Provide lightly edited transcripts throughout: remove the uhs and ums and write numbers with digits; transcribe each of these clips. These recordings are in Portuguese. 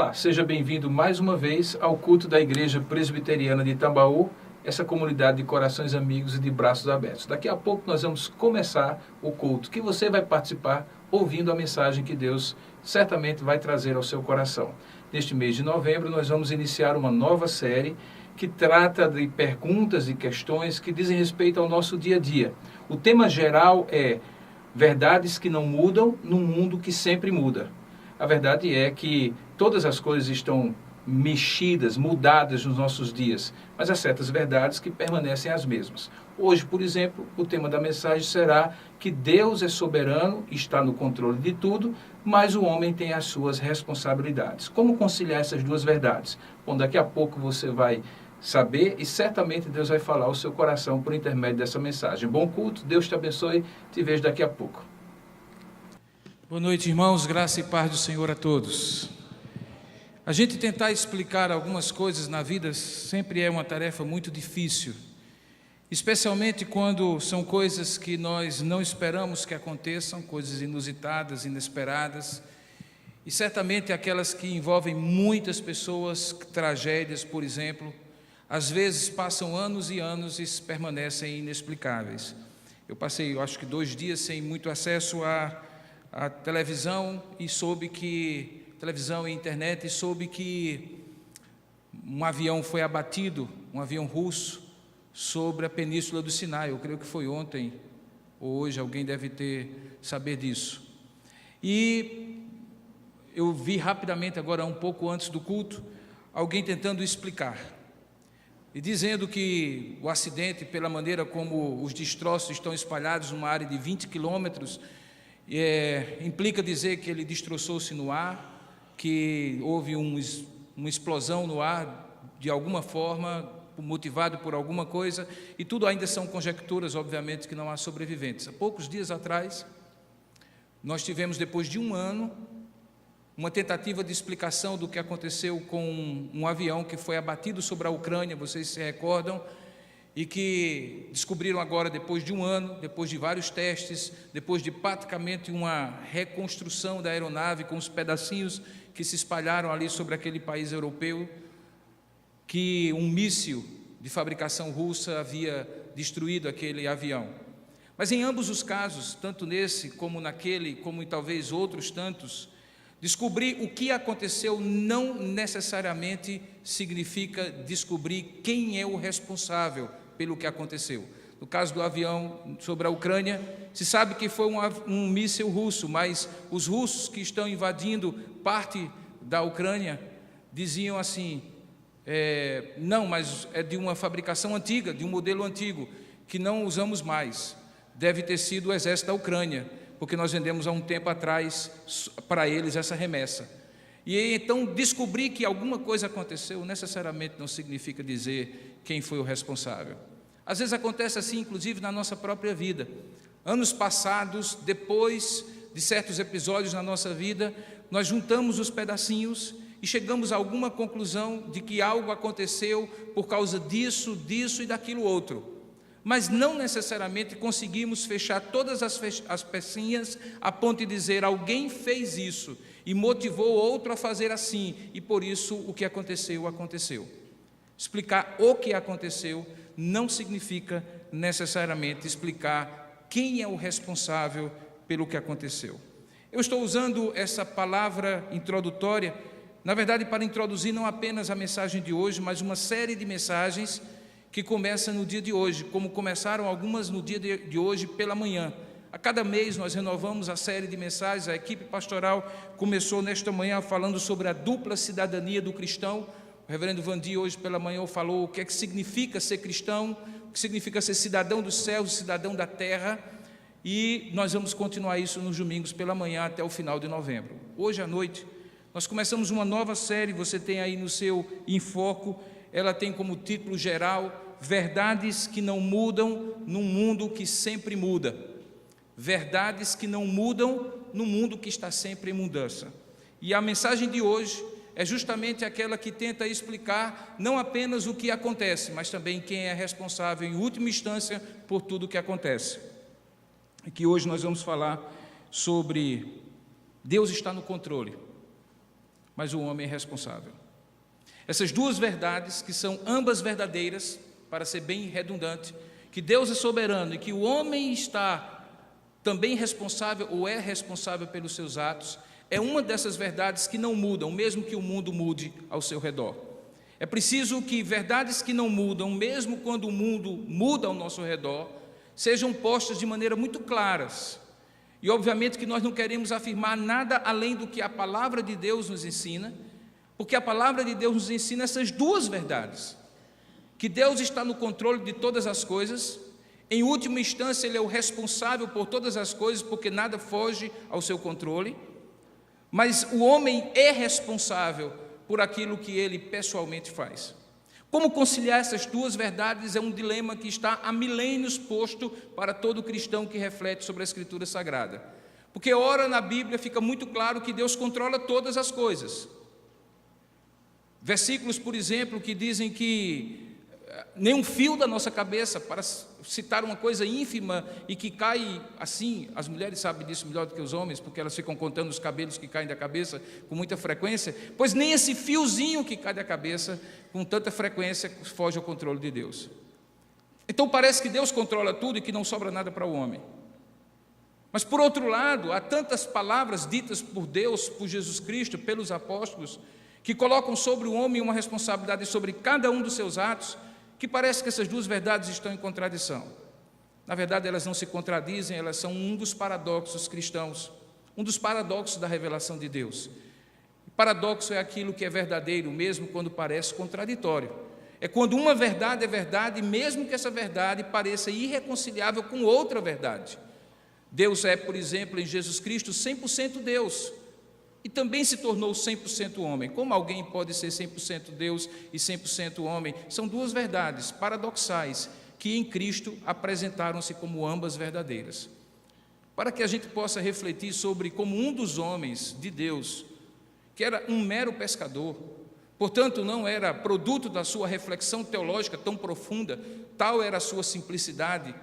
Olá, seja bem-vindo mais uma vez ao culto da Igreja Presbiteriana de Tambaú, essa comunidade de corações amigos e de braços abertos. Daqui a pouco nós vamos começar o culto, que você vai participar ouvindo a mensagem que Deus certamente vai trazer ao seu coração. Neste mês de novembro nós vamos iniciar uma nova série que trata de perguntas e questões que dizem respeito ao nosso dia a dia. O tema geral é verdades que não mudam num mundo que sempre muda. A verdade é que todas as coisas estão mexidas, mudadas nos nossos dias, mas há certas verdades que permanecem as mesmas. Hoje, por exemplo, o tema da mensagem será que Deus é soberano, está no controle de tudo, mas o homem tem as suas responsabilidades. Como conciliar essas duas verdades? Bom, daqui a pouco você vai saber e certamente Deus vai falar ao seu coração por intermédio dessa mensagem. Bom culto, Deus te abençoe, te vejo daqui a pouco. Boa noite, irmãos, graça e paz do Senhor a todos. A gente tentar explicar algumas coisas na vida sempre é uma tarefa muito difícil, especialmente quando são coisas que nós não esperamos que aconteçam, coisas inusitadas, inesperadas, e certamente aquelas que envolvem muitas pessoas, tragédias, por exemplo, às vezes passam anos e anos e permanecem inexplicáveis. Eu passei, acho que 2 dias sem muito acesso à televisão e televisão e internet, e soube que um avião foi abatido, um avião russo, sobre a Península do Sinai. Eu creio que foi ontem ou hoje, alguém deve saber disso. E eu vi rapidamente agora, um pouco antes do culto, alguém tentando explicar e dizendo que o acidente, pela maneira como os destroços estão espalhados numa área de 20 quilômetros, implica dizer que ele destroçou-se no ar, que houve uma explosão no ar de alguma forma, motivado por alguma coisa, e tudo ainda são conjecturas, obviamente, que não há sobreviventes. Há poucos dias atrás, nós tivemos, depois de 1 ano, uma tentativa de explicação do que aconteceu com um avião que foi abatido sobre a Ucrânia, vocês se recordam, e que descobriram agora, depois de 1 ano, depois de vários testes, depois de praticamente uma reconstrução da aeronave com os pedacinhos que se espalharam ali sobre aquele país europeu, que um míssil de fabricação russa havia destruído aquele avião. Mas em ambos os casos, tanto nesse como naquele, como em talvez outros tantos, descobrir o que aconteceu não necessariamente significa descobrir quem é o responsável pelo que aconteceu. No caso do avião sobre a Ucrânia, se sabe que foi um míssil russo, mas os russos que estão invadindo parte da Ucrânia diziam assim, não, mas é de uma fabricação antiga, de um modelo antigo, que não usamos mais. Deve ter sido o exército da Ucrânia, porque nós vendemos há um tempo atrás para eles essa remessa. E então descobrir que alguma coisa aconteceu necessariamente não significa dizer quem foi o responsável. Às vezes acontece assim, inclusive na nossa própria vida. Anos passados, depois de certos episódios na nossa vida, nós juntamos os pedacinhos e chegamos a alguma conclusão de que algo aconteceu por causa disso, disso e daquilo outro. Mas não necessariamente conseguimos fechar todas as pecinhas a ponto de dizer alguém fez isso e motivou outro a fazer assim, e por isso o que aconteceu, aconteceu. Explicar o que aconteceu não significa necessariamente explicar quem é o responsável pelo que aconteceu. Eu estou usando essa palavra introdutória, na verdade, para introduzir não apenas a mensagem de hoje, mas uma série de mensagens que começa no dia de hoje, como começaram algumas no dia de hoje pela manhã. A cada mês nós renovamos a série de mensagens. A equipe pastoral começou nesta manhã falando sobre a dupla cidadania do cristão. O reverendo Vandi hoje pela manhã falou o que é que significa ser cristão, o que significa ser cidadão dos céus, cidadão da terra, e nós vamos continuar isso nos domingos pela manhã até o final de novembro. Hoje à noite nós começamos uma nova série, você tem aí no seu Enfoco, ela tem como título geral, Verdades que não mudam num mundo que sempre muda. Verdades que não mudam num mundo que está sempre em mudança. E a mensagem de hoje é justamente aquela que tenta explicar não apenas o que acontece, mas também quem é responsável em última instância por tudo o que acontece. E que hoje nós vamos falar sobre Deus está no controle. mas o homem é responsável. Essas duas verdades, que são ambas verdadeiras, para ser bem redundante, que Deus é soberano e que o homem está também responsável ou é responsável pelos seus atos, é uma dessas verdades que não mudam, mesmo que o mundo mude ao seu redor. É preciso que verdades que não mudam, mesmo quando o mundo muda ao nosso redor, sejam postas de maneira muito claras. E obviamente que nós não queremos afirmar nada além do que a palavra de Deus nos ensina, porque a palavra de Deus nos ensina essas duas verdades: que Deus está no controle de todas as coisas, em última instância Ele é o responsável por todas as coisas, porque nada foge ao seu controle, mas o homem é responsável por aquilo que ele pessoalmente faz. Como conciliar essas duas verdades é um dilema que está há milênios posto para todo cristão que reflete sobre a Escritura Sagrada. Porque ora na Bíblia fica muito claro que Deus controla todas as coisas. Versículos, por exemplo, que dizem que nem um fio da nossa cabeça, para citar uma coisa ínfima e que cai assim, as mulheres sabem disso melhor do que os homens, porque elas ficam contando os cabelos que caem da cabeça com muita frequência, pois nem esse fiozinho que cai da cabeça com tanta frequência foge ao controle de Deus. Então parece que Deus controla tudo e que não sobra nada para o homem. Mas por outro lado, há tantas palavras ditas por Deus, por Jesus Cristo, pelos apóstolos, que colocam sobre o homem uma responsabilidade sobre cada um dos seus atos, que parece que essas duas verdades estão em contradição. Na verdade, elas não se contradizem, elas são um dos paradoxos cristãos, um dos paradoxos da revelação de Deus. O paradoxo é aquilo que é verdadeiro, mesmo quando parece contraditório. É quando uma verdade é verdade, mesmo que essa verdade pareça irreconciliável com outra verdade. Deus é, por exemplo, em Jesus Cristo, 100% Deus, e também se tornou 100% homem. Como alguém pode ser 100% Deus e 100% homem? São duas verdades paradoxais que em Cristo apresentaram-se como ambas verdadeiras. Para que a gente possa refletir sobre como um dos homens de Deus, que era um mero pescador, portanto não era produto da sua reflexão teológica tão profunda, tal era a sua simplicidade,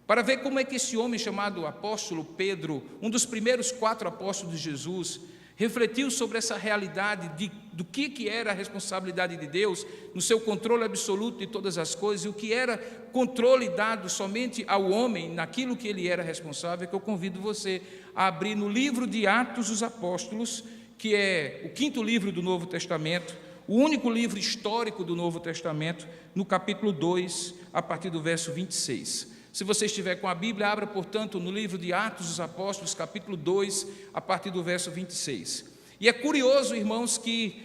para ver como é que esse homem chamado apóstolo Pedro, um dos primeiros 4 apóstolos de Jesus, refletiu sobre essa realidade do que era a responsabilidade de Deus no seu controle absoluto de todas as coisas, e o que era controle dado somente ao homem naquilo que ele era responsável, que eu convido você a abrir no livro de Atos dos Apóstolos, que é o 5º livro do Novo Testamento, o único livro histórico do Novo Testamento, no capítulo 2, a partir do verso 26. Se você estiver com a Bíblia, abra, portanto, no livro de Atos dos Apóstolos, capítulo 2, a partir do verso 26. E é curioso, irmãos, que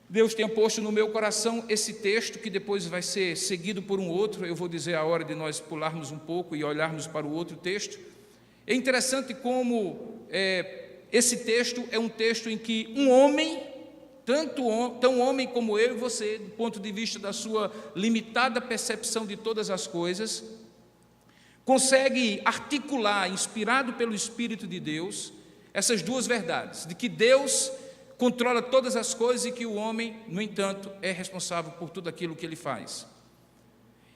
Deus tenha posto no meu coração esse texto, que depois vai ser seguido por um outro. Eu vou dizer a hora de nós pularmos um pouco e olharmos para o outro texto. É interessante como esse texto é um texto em que um homem, tão homem como eu e você, do ponto de vista da sua limitada percepção de todas as coisas, consegue articular, inspirado pelo Espírito de Deus, essas duas verdades, de que Deus controla todas as coisas e que o homem, no entanto, é responsável por tudo aquilo que ele faz.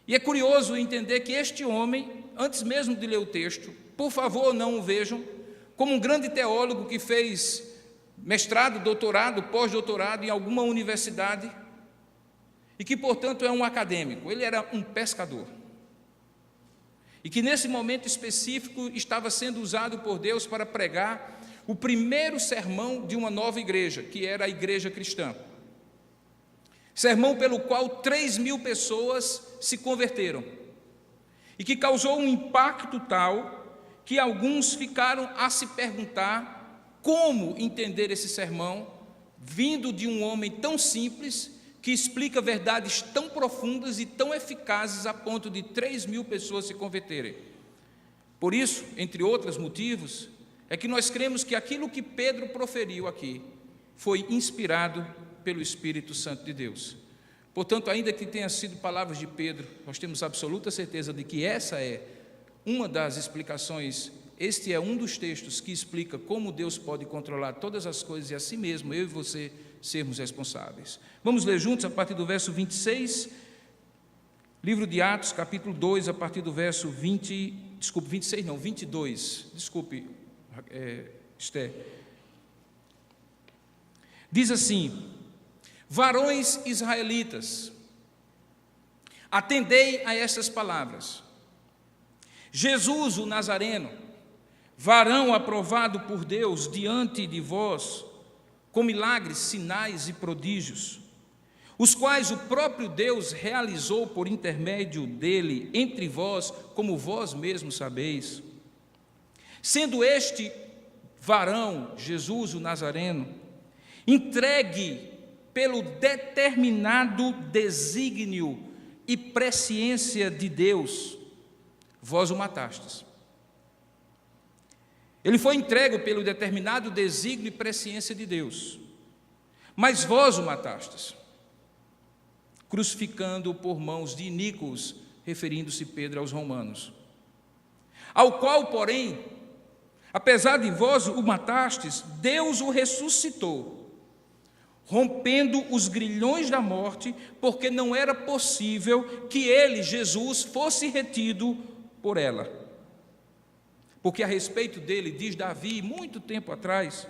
E é curioso entender que este homem, antes mesmo de ler o texto, por favor, não o vejam como um grande teólogo que fez mestrado, doutorado, pós-doutorado em alguma universidade e que, portanto, é um acadêmico. Ele era um pescador. E que nesse momento específico estava sendo usado por Deus para pregar o primeiro sermão de uma nova igreja, que era a igreja cristã. Sermão pelo qual 3.000 pessoas se converteram. E que causou um impacto tal que alguns ficaram a se perguntar como entender esse sermão, vindo de um homem tão simples, que explica verdades tão profundas e tão eficazes a ponto de 3.000 pessoas se converterem. Por isso, entre outros motivos, é que nós cremos que aquilo que Pedro proferiu aqui foi inspirado pelo Espírito Santo de Deus. Portanto, ainda que tenha sido palavras de Pedro, nós temos absoluta certeza de que essa é uma das explicações. Este é um dos textos que explica como Deus pode controlar todas as coisas e assim mesmo eu e você sermos responsáveis. Vamos ler juntos a partir do verso 26, livro de Atos, capítulo 2, a partir do verso 22. Esther. Diz assim: varões israelitas, atendei a essas palavras. Jesus, o Nazareno, varão aprovado por Deus diante de vós, com milagres, sinais e prodígios, os quais o próprio Deus realizou por intermédio dele entre vós, como vós mesmos sabeis. Sendo este varão, Jesus o Nazareno, entregue pelo determinado desígnio e presciência de Deus, vós o matastes. Ele foi entregue pelo determinado desígnio e presciência de Deus, mas vós o matastes, crucificando-o por mãos de iníquos, referindo-se Pedro aos romanos. Ao qual, porém, apesar de vós o matastes, Deus o ressuscitou, rompendo os grilhões da morte, porque não era possível que ele, Jesus, fosse retido por ela. Porque a respeito dele, diz Davi, muito tempo atrás: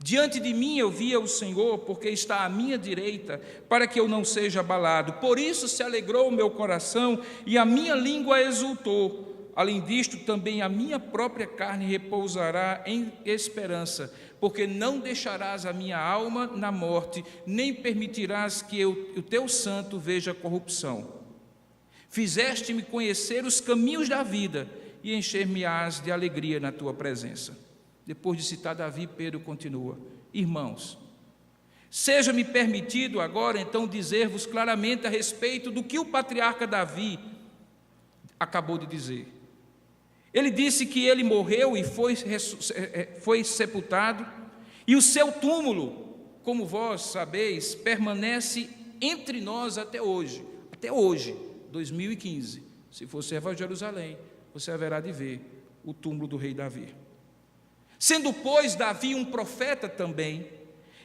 diante de mim eu via o Senhor, porque está à minha direita, para que eu não seja abalado. Por isso se alegrou o meu coração, e a minha língua exultou. Além disto, também a minha própria carne repousará em esperança, porque não deixarás a minha alma na morte, nem permitirás que o teu santo veja corrupção. Fizeste-me conhecer os caminhos da vida, e encher-me-ás de alegria na tua presença. Depois de citar Davi, Pedro continua: irmãos, seja-me permitido agora então dizer-vos claramente a respeito do que o patriarca Davi acabou de dizer. Ele disse que ele morreu e foi sepultado, e o seu túmulo, como vós sabeis, permanece entre nós até hoje, 2015. Se você vai a Jerusalém, você haverá de ver o túmulo do rei Davi. Sendo, pois, Davi um profeta também,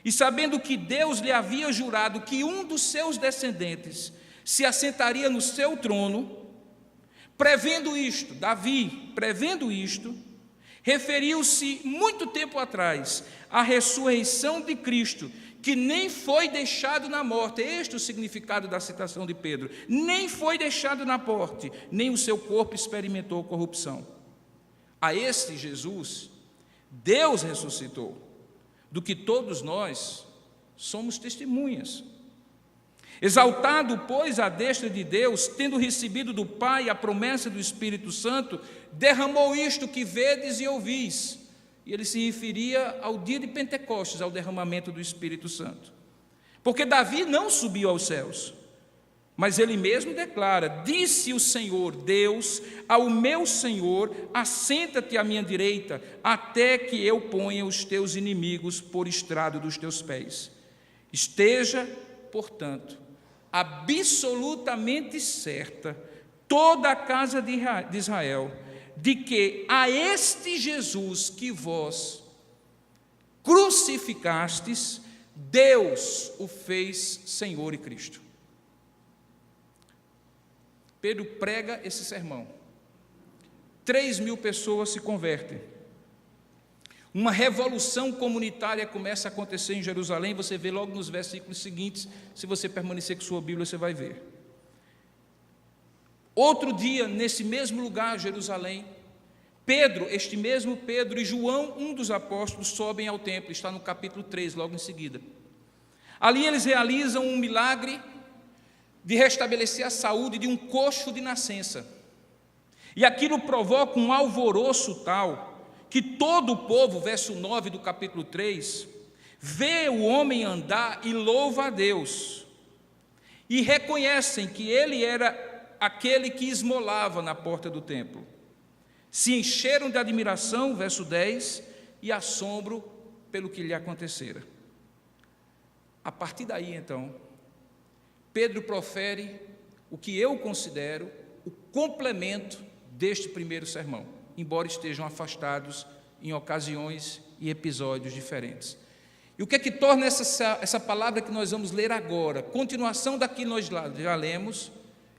e sabendo que Deus lhe havia jurado que um dos seus descendentes se assentaria no seu trono, prevendo isto, referiu-se muito tempo atrás à ressurreição de Cristo, que nem foi deixado na morte. Este é o significado da citação de Pedro: nem foi deixado na morte, nem o seu corpo experimentou corrupção. A este Jesus, Deus ressuscitou, do que todos nós somos testemunhas. Exaltado, pois, à destra de Deus, tendo recebido do Pai a promessa do Espírito Santo, derramou isto que vedes e ouvis. E ele se referia ao dia de Pentecostes, ao derramamento do Espírito Santo. Porque Davi não subiu aos céus, mas ele mesmo declara: disse o Senhor Deus ao meu Senhor: assenta-te à minha direita, até que eu ponha os teus inimigos por estrado dos teus pés. Esteja, portanto, absolutamente certa toda a casa de Israel, de que a este Jesus que vós crucificastes, Deus o fez Senhor e Cristo. Pedro prega esse sermão. 3.000 pessoas se convertem. Uma revolução comunitária começa a acontecer em Jerusalém. Você vê logo nos versículos seguintes. Se você permanecer com sua Bíblia, você vai ver. Outro dia, nesse mesmo lugar, Jerusalém, Pedro, este mesmo Pedro, e João, um dos apóstolos, sobem ao templo. Está no capítulo 3, logo em seguida. Ali eles realizam um milagre de restabelecer a saúde de um coxo de nascença. E aquilo provoca um alvoroço tal que todo o povo, verso 9 do capítulo 3, vê o homem andar e louva a Deus, e reconhecem que ele era aquele que esmolava na porta do templo. Se encheram de admiração, verso 10, e assombro pelo que lhe acontecera. A partir daí, então, Pedro profere o que eu considero o complemento deste primeiro sermão, embora estejam afastados em ocasiões e episódios diferentes. E o que é que torna essa palavra que nós vamos ler agora, continuação daqui nós já lemos,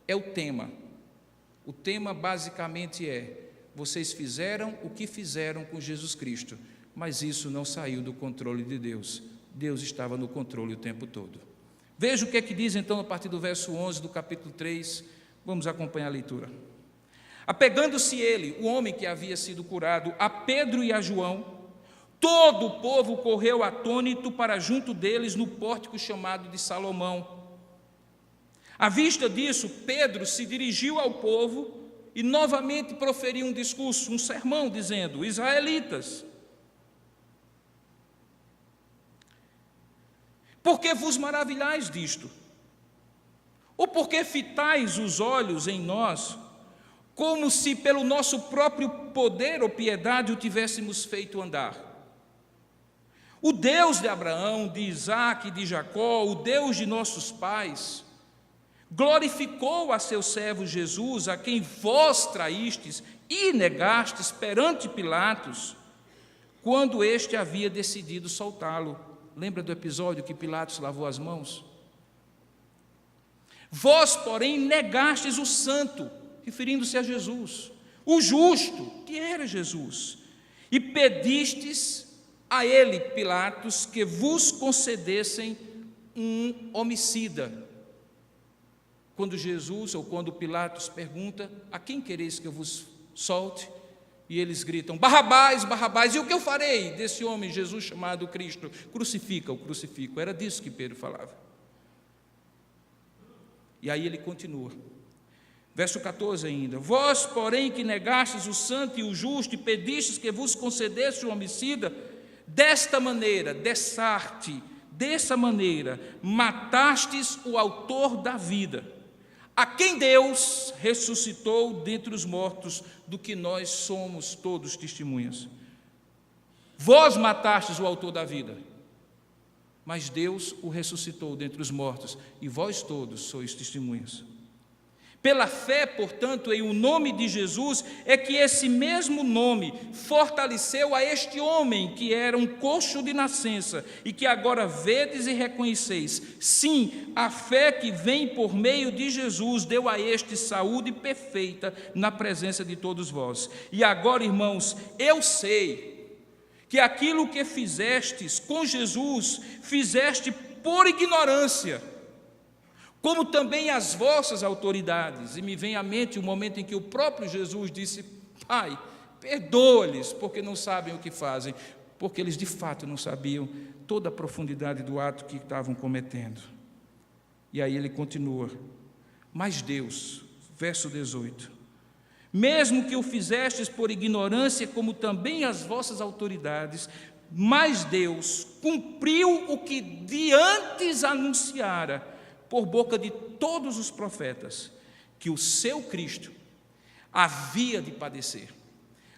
é o tema. O tema basicamente é: vocês fizeram o que fizeram com Jesus Cristo, mas isso não saiu do controle de Deus. Deus estava no controle o tempo todo. Veja o que é que diz então a partir do verso 11 do capítulo 3, vamos acompanhar a leitura. Apegando-se ele, o homem que havia sido curado, a Pedro e a João, todo o povo correu atônito para junto deles no pórtico chamado de Salomão. À vista disso, Pedro se dirigiu ao povo e novamente proferiu um discurso, um sermão, dizendo: Israelitas, por que vos maravilhais disto? Ou por que fitais os olhos em nós, como se pelo nosso próprio poder ou piedade o tivéssemos feito andar? O Deus de Abraão, de Isaque e de Jacó, o Deus de nossos pais, glorificou a seu servo Jesus, a quem vós traístes e negastes perante Pilatos, quando este havia decidido soltá-lo. Lembra do episódio que Pilatos lavou as mãos? Vós, porém, negastes o santo, referindo-se a Jesus, o justo, que era Jesus, e pedistes a ele, Pilatos, que vos concedessem um homicida. Quando Jesus, ou quando Pilatos pergunta: a quem quereis que eu vos solte? E eles gritam: Barrabás, Barrabás. E o que eu farei desse homem, Jesus chamado Cristo? Crucifica-o, crucifica-o. Era disso que Pedro falava. E aí ele continua. Verso 14 ainda: Vós, porém, que negastes o santo e o justo, e pedistes que vos concedesse o homicida, desta maneira, dessa maneira, matastes o autor da vida, a quem Deus ressuscitou dentre os mortos, do que nós somos todos testemunhas. Vós matastes o autor da vida, mas Deus o ressuscitou dentre os mortos, e vós todos sois testemunhas. Pela fé, portanto, em o nome de Jesus, é que esse mesmo nome fortaleceu a este homem que era um coxo de nascença e que agora vedes e reconheceis. Sim, a fé que vem por meio de Jesus deu a este saúde perfeita na presença de todos vós. E agora, irmãos, eu sei que aquilo que fizestes com Jesus, fizeste por ignorância, como também as vossas autoridades. E me vem à mente o momento em que o próprio Jesus disse: Pai, perdoa-lhes, porque não sabem o que fazem, porque eles de fato não sabiam toda a profundidade do ato que estavam cometendo. E aí ele continua: mas Deus, verso 18, mesmo que o fizestes por ignorância, como também as vossas autoridades, mas Deus cumpriu o que de antes anunciara por boca de todos os profetas, que o seu Cristo havia de padecer.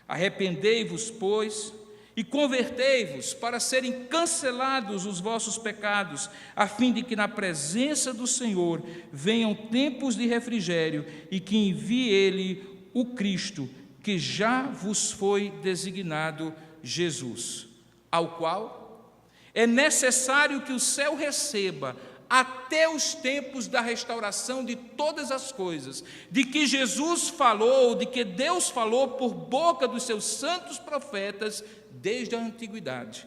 Arrependei-vos, pois, e convertei-vos, para serem cancelados os vossos pecados, a fim de que na presença do Senhor venham tempos de refrigério, e que envie Ele o Cristo, que já vos foi designado, Jesus, ao qual é necessário que o céu receba até os tempos da restauração de todas as coisas, de que Jesus falou, de que Deus falou por boca dos seus santos profetas desde a antiguidade.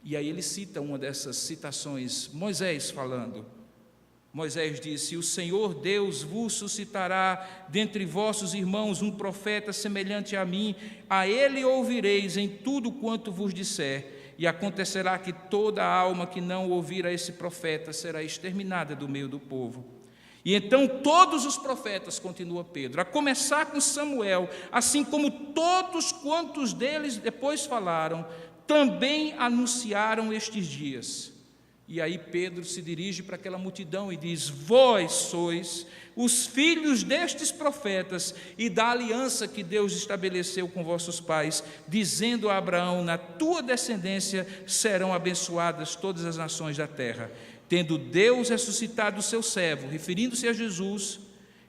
E aí ele cita uma dessas citações, Moisés falando. Moisés disse: o Senhor Deus vos suscitará dentre vossos irmãos um profeta semelhante a mim, a ele ouvireis em tudo quanto vos disser. E acontecerá que toda alma que não ouvir a esse profeta será exterminada do meio do povo. E então todos os profetas, continua Pedro, a começar com Samuel, assim como todos quantos deles depois falaram, também anunciaram estes dias. E aí Pedro se dirige para aquela multidão e diz: vós sois os filhos destes profetas e da aliança que Deus estabeleceu com vossos pais, dizendo a Abraão: na tua descendência serão abençoadas todas as nações da terra. Tendo Deus ressuscitado o seu servo, referindo-se a Jesus,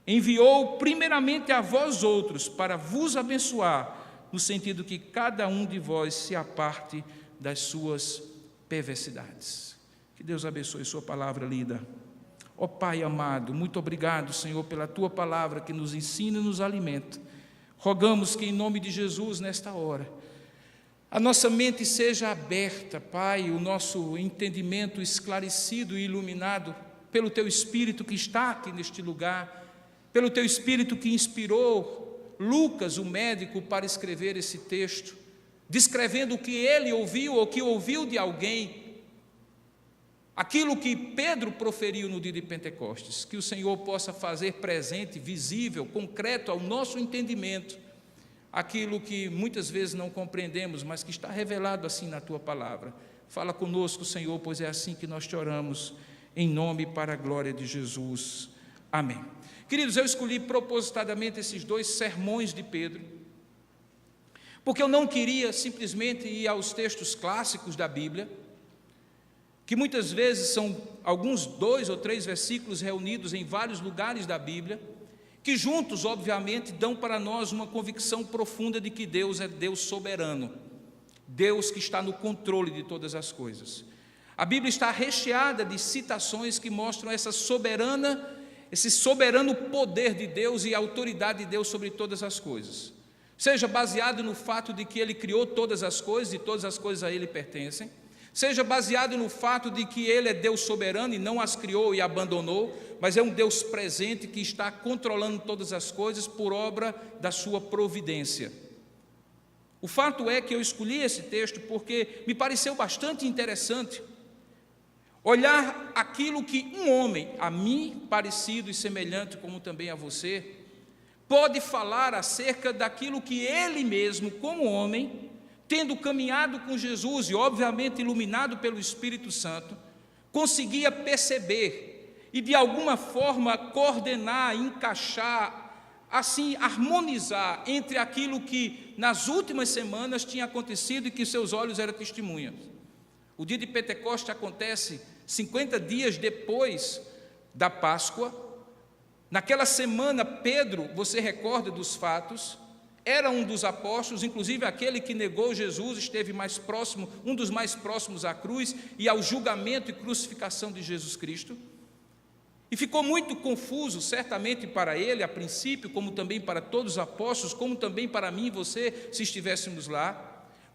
enviou primeiramente a vós outros para vos abençoar, no sentido que cada um de vós se aparte das suas perversidades. Que Deus abençoe sua palavra lida. Ó Pai amado, muito obrigado, Senhor, pela tua palavra que nos ensina e nos alimenta. Rogamos que em nome de Jesus, nesta hora, a nossa mente seja aberta, Pai, o nosso entendimento esclarecido e iluminado pelo Teu Espírito que está aqui neste lugar, pelo Teu Espírito que inspirou Lucas, o médico, para escrever esse texto, descrevendo o que ele ouviu ou que ouviu de alguém, aquilo que Pedro proferiu no dia de Pentecostes, que o Senhor possa fazer presente, visível, concreto ao nosso entendimento, aquilo que muitas vezes não compreendemos, mas que está revelado assim na Tua palavra. Fala conosco, Senhor, pois é assim que nós te oramos, em nome e para a glória de Jesus. Amém. Queridos, eu escolhi propositadamente esses 2 sermões de Pedro, porque eu não queria simplesmente ir aos textos clássicos da Bíblia, que muitas vezes são alguns 2 ou 3 versículos reunidos em vários lugares da Bíblia, que juntos, obviamente, dão para nós uma convicção profunda de que Deus é Deus soberano, Deus que está no controle de todas as coisas. A Bíblia está recheada de citações que mostram esse soberano poder de Deus e a autoridade de Deus sobre todas as coisas, seja baseado no fato de que Ele criou todas as coisas e todas as coisas a Ele pertencem, seja baseado no fato de que Ele é Deus soberano e não as criou e abandonou, mas é um Deus presente que está controlando todas as coisas por obra da sua providência. O fato é que eu escolhi esse texto porque me pareceu bastante interessante olhar aquilo que um homem, a mim parecido e semelhante como também a você, pode falar acerca daquilo que ele mesmo, como homem, tendo caminhado com Jesus e obviamente iluminado pelo Espírito Santo, conseguia perceber e de alguma forma coordenar, encaixar, assim harmonizar entre aquilo que nas últimas semanas tinha acontecido e que seus olhos eram testemunhas. O dia de Pentecostes acontece 50 dias depois da Páscoa. Naquela semana, Pedro, você recorda dos fatos, era um dos apóstolos, inclusive aquele que negou Jesus, esteve mais próximo, um dos mais próximos à cruz e ao julgamento e crucificação de Jesus Cristo. E ficou muito confuso, certamente para ele, a princípio, como também para todos os apóstolos, como também para mim e você, se estivéssemos lá,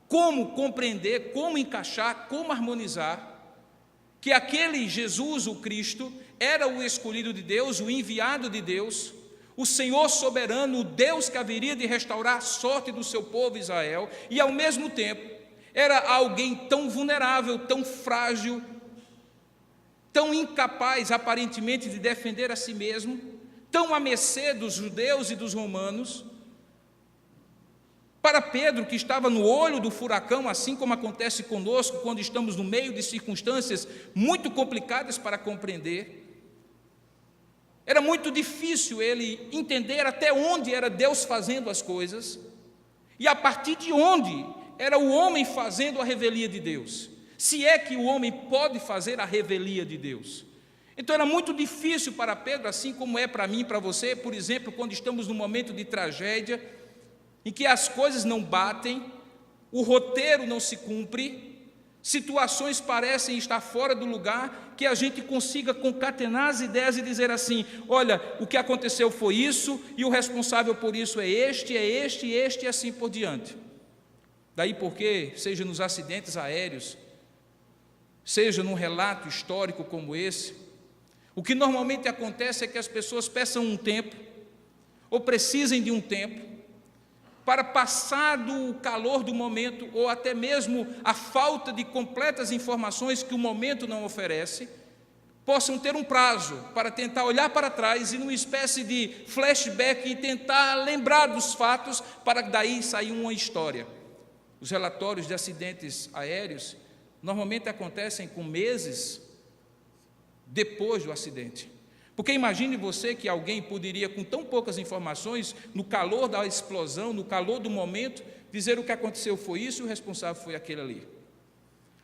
como compreender, como encaixar, como harmonizar, que aquele Jesus, o Cristo, era o escolhido de Deus, o enviado de Deus, o Senhor soberano, o Deus que haveria de restaurar a sorte do seu povo Israel, e ao mesmo tempo, era alguém tão vulnerável, tão frágil, tão incapaz aparentemente de defender a si mesmo, tão à mercê dos judeus e dos romanos. Para Pedro, que estava no olho do furacão, assim como acontece conosco quando estamos no meio de circunstâncias muito complicadas para compreender, era muito difícil ele entender até onde era Deus fazendo as coisas e a partir de onde era o homem fazendo a revelia de Deus, se é que o homem pode fazer a revelia de Deus. Então era muito difícil para Pedro, assim como é para mim e para você, por exemplo, quando estamos num momento de tragédia, em que as coisas não batem, o roteiro não se cumpre, situações parecem estar fora do lugar, que a gente consiga concatenar as ideias e dizer assim: olha, o que aconteceu foi isso, e o responsável por isso é este, e assim por diante. Daí porque, seja nos acidentes aéreos, seja num relato histórico como esse, o que normalmente acontece é que as pessoas peçam um tempo, ou precisem de um tempo, para passar do calor do momento, ou até mesmo a falta de completas informações que o momento não oferece, possam ter um prazo para tentar olhar para trás e numa espécie de flashback e tentar lembrar dos fatos, para daí sair uma história. Os relatórios de acidentes aéreos normalmente acontecem com meses depois do acidente. Porque imagine você que alguém poderia, com tão poucas informações, no calor da explosão, no calor do momento, dizer o que aconteceu foi isso e o responsável foi aquele ali.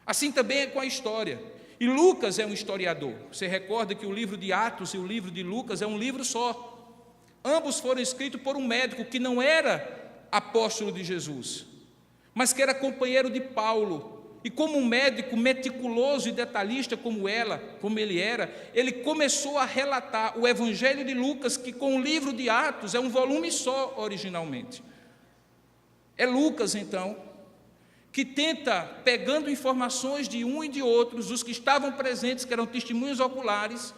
Assim também é com a história. E Lucas é um historiador. Você recorda que o livro de Atos e o livro de Lucas é um livro só. Ambos foram escritos por um médico que não era apóstolo de Jesus, mas que era companheiro de Paulo. E como um médico meticuloso e detalhista como ele era, ele começou a relatar o Evangelho de Lucas, que com o livro de Atos é um volume só originalmente. É Lucas, então, que tenta, pegando informações de um e de outros, os que estavam presentes, que eram testemunhos oculares,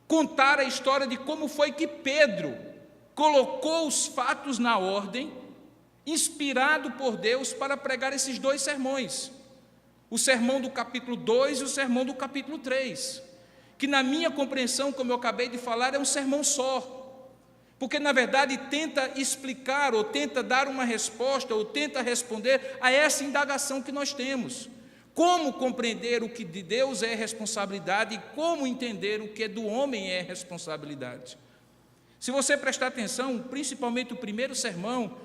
contar a história de como foi que Pedro colocou os fatos na ordem, inspirado por Deus para pregar esses dois sermões, o sermão do capítulo 2 e o sermão do capítulo 3, que na minha compreensão, como eu acabei de falar, é um sermão só, porque na verdade tenta explicar, ou tenta dar uma resposta, ou tenta responder a essa indagação que nós temos. Como compreender o que de Deus é responsabilidade e como entender o que do homem é responsabilidade. Se você prestar atenção, principalmente o primeiro sermão,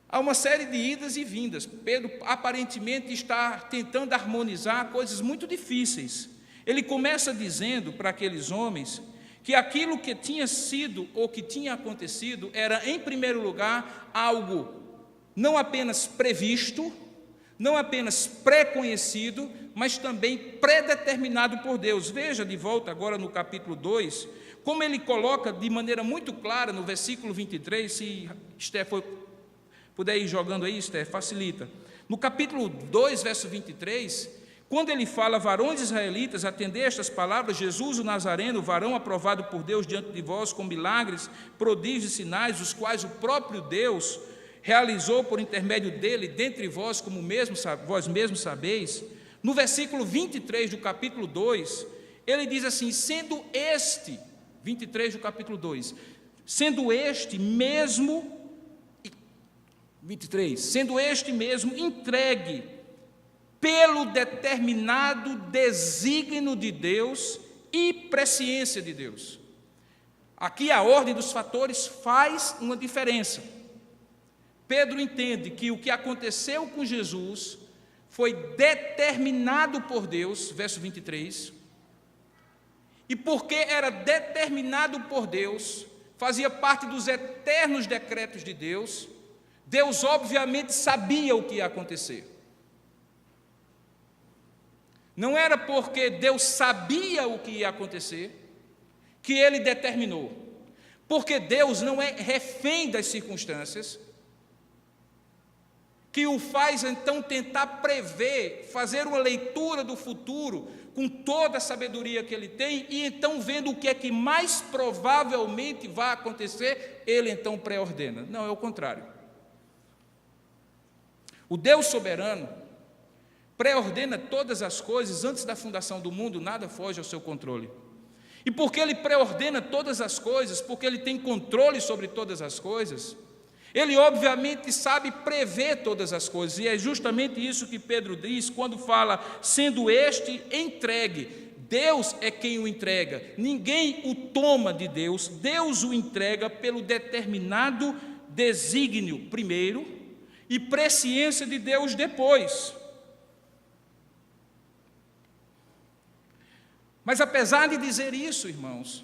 há uma série de idas e vindas. Pedro aparentemente está tentando harmonizar coisas muito difíceis. Ele começa dizendo para aqueles homens que aquilo que tinha sido ou que tinha acontecido era, em primeiro lugar, algo não apenas previsto, não apenas pré-conhecido, mas também predeterminado por Deus. Veja de volta agora no capítulo 2, como ele coloca de maneira muito clara no versículo 23, se Esther puder ir jogando aí, Esther, facilita. No capítulo 2, verso 23, quando ele fala, varões israelitas, atendei estas palavras, Jesus o Nazareno, varão aprovado por Deus diante de vós, com milagres, prodígios e sinais, os quais o próprio Deus realizou por intermédio dele, dentre vós, como vós mesmos sabeis. No versículo 23 do capítulo 2, ele diz assim, sendo este, 23 do capítulo 2, sendo este mesmo, 23, sendo este mesmo entregue pelo determinado desígnio de Deus e presciência de Deus. Aqui a ordem dos fatores faz uma diferença. Pedro entende que o que aconteceu com Jesus foi determinado por Deus, verso 23, e porque era determinado por Deus, fazia parte dos eternos decretos de Deus, Deus obviamente sabia o que ia acontecer. Não era porque Deus sabia o que ia acontecer que ele determinou, porque Deus não é refém das circunstâncias, que o faz então tentar prever, fazer uma leitura do futuro com toda a sabedoria que ele tem, e então vendo o que é que mais provavelmente vai acontecer, ele então pré-ordena. Não, é o contrário. O Deus soberano pré-ordena todas as coisas antes da fundação do mundo, nada foge ao seu controle. E porque ele pré-ordena todas as coisas, porque ele tem controle sobre todas as coisas, ele obviamente sabe prever todas as coisas, e é justamente isso que Pedro diz quando fala, sendo este entregue. Deus é quem o entrega, ninguém o toma de Deus, Deus o entrega pelo determinado desígnio primeiro e presciência de Deus depois. Mas apesar de dizer isso, irmãos,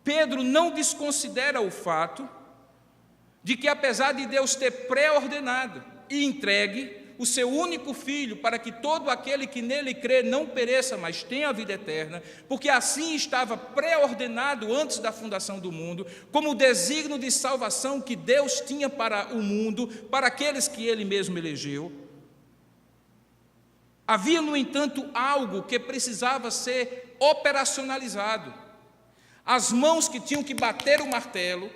Pedro não desconsidera o fato de que, apesar de Deus ter pré-ordenado e entregue o seu único filho para que todo aquele que nele crê não pereça, mas tenha a vida eterna, porque assim estava pré-ordenado antes da fundação do mundo, como o desígnio de salvação que Deus tinha para o mundo, para aqueles que ele mesmo elegeu. Havia, no entanto, algo que precisava ser operacionalizado. As mãos que tinham que bater o martelo,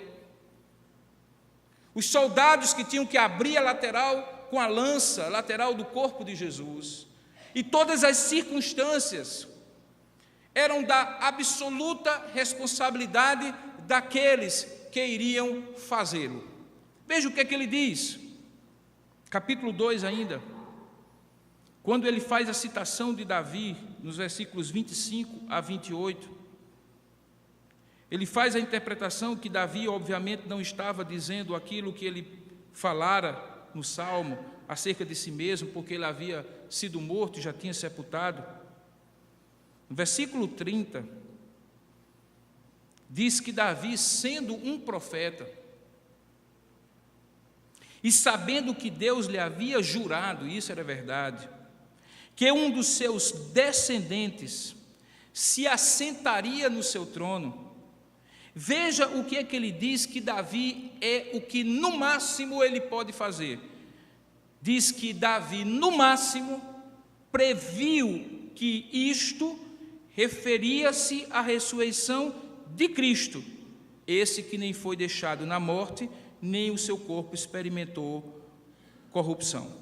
os soldados que tinham que abrir a lateral com a lança, a lateral do corpo de Jesus, e todas as circunstâncias eram da absoluta responsabilidade daqueles que iriam fazê-lo. Veja o que é que ele diz, capítulo 2 ainda, quando ele faz a citação de Davi, nos versículos 25 a 28, ele faz a interpretação que Davi, obviamente, não estava dizendo aquilo que ele falara no Salmo acerca de si mesmo, porque ele havia sido morto e já tinha sepultado. No versículo 30, diz que Davi, sendo um profeta, e sabendo que Deus lhe havia jurado, e isso era verdade, que um dos seus descendentes se assentaria no seu trono. Veja o que é que ele diz que Davi é o que no máximo ele pode fazer. diz que Davi, no máximo, previu que isto referia-se à ressurreição de Cristo, esse que nem foi deixado na morte, nem o seu corpo experimentou corrupção.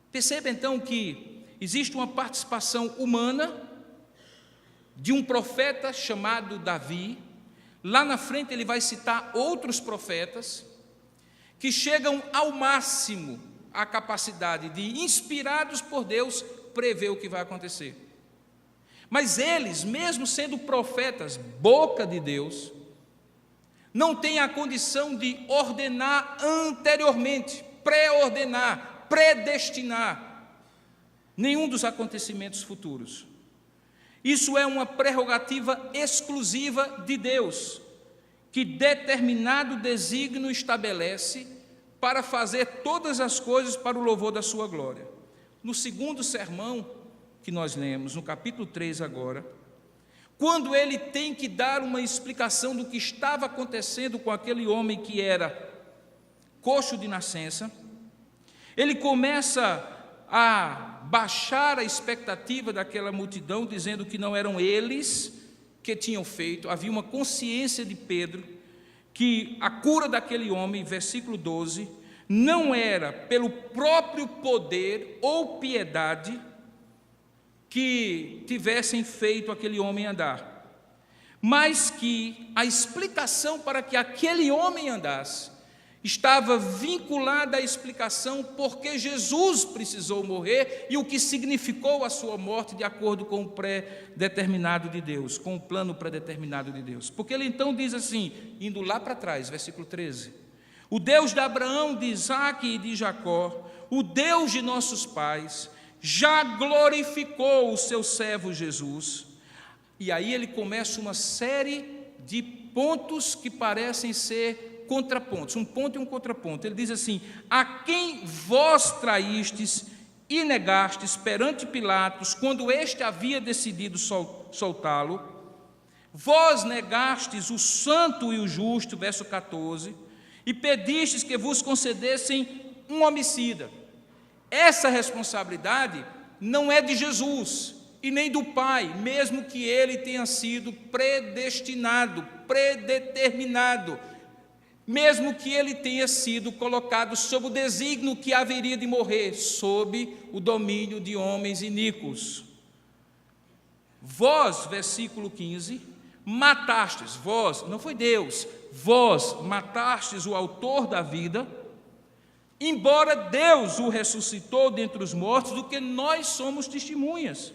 Perceba então que existe uma participação humana de um profeta chamado Davi. Lá na frente ele vai citar outros profetas que chegam ao máximo à capacidade de, inspirados por Deus, prever o que vai acontecer. Mas eles, mesmo sendo profetas, boca de Deus, não têm a condição de ordenar anteriormente, pré-ordenar, predestinar nenhum dos acontecimentos futuros. Isso é uma prerrogativa exclusiva de Deus, que determinado desígnio estabelece para fazer todas as coisas para o louvor da sua glória. No segundo sermão que nós lemos, no capítulo 3 agora, quando ele tem que dar uma explicação do que estava acontecendo com aquele homem que era coxo de nascença, ele começa a baixar a expectativa daquela multidão, dizendo que não eram eles que tinham feito. Havia uma consciência de Pedro que a cura daquele homem, versículo 12, não era pelo próprio poder ou piedade que tivessem feito aquele homem andar, mas que a explicação para que aquele homem andasse estava vinculada à explicação porque Jesus precisou morrer e o que significou a sua morte de acordo com o pré-determinado de Deus, com o plano pré-determinado de Deus. Porque ele então diz assim, indo lá para trás, versículo 13: o Deus de Abraão, de Isaque e de Jacó, o Deus de nossos pais, já glorificou o seu servo Jesus. E aí ele começa uma série de pontos que parecem ser contrapontos, um ponto e um contraponto. Ele diz assim: a quem vós traístes e negastes perante Pilatos, quando este havia decidido soltá-lo, vós negastes o santo e o justo, verso 14, e pedistes que vos concedessem um homicida. Essa responsabilidade não é de Jesus e nem do Pai, mesmo que ele tenha sido predestinado, predeterminado, mesmo que ele tenha sido colocado sob o desígnio que haveria de morrer, sob o domínio de homens iníquos. Vós, versículo 15, matastes, vós, não foi Deus, vós matastes o autor da vida, embora Deus o ressuscitou dentre os mortos, do que nós somos testemunhas.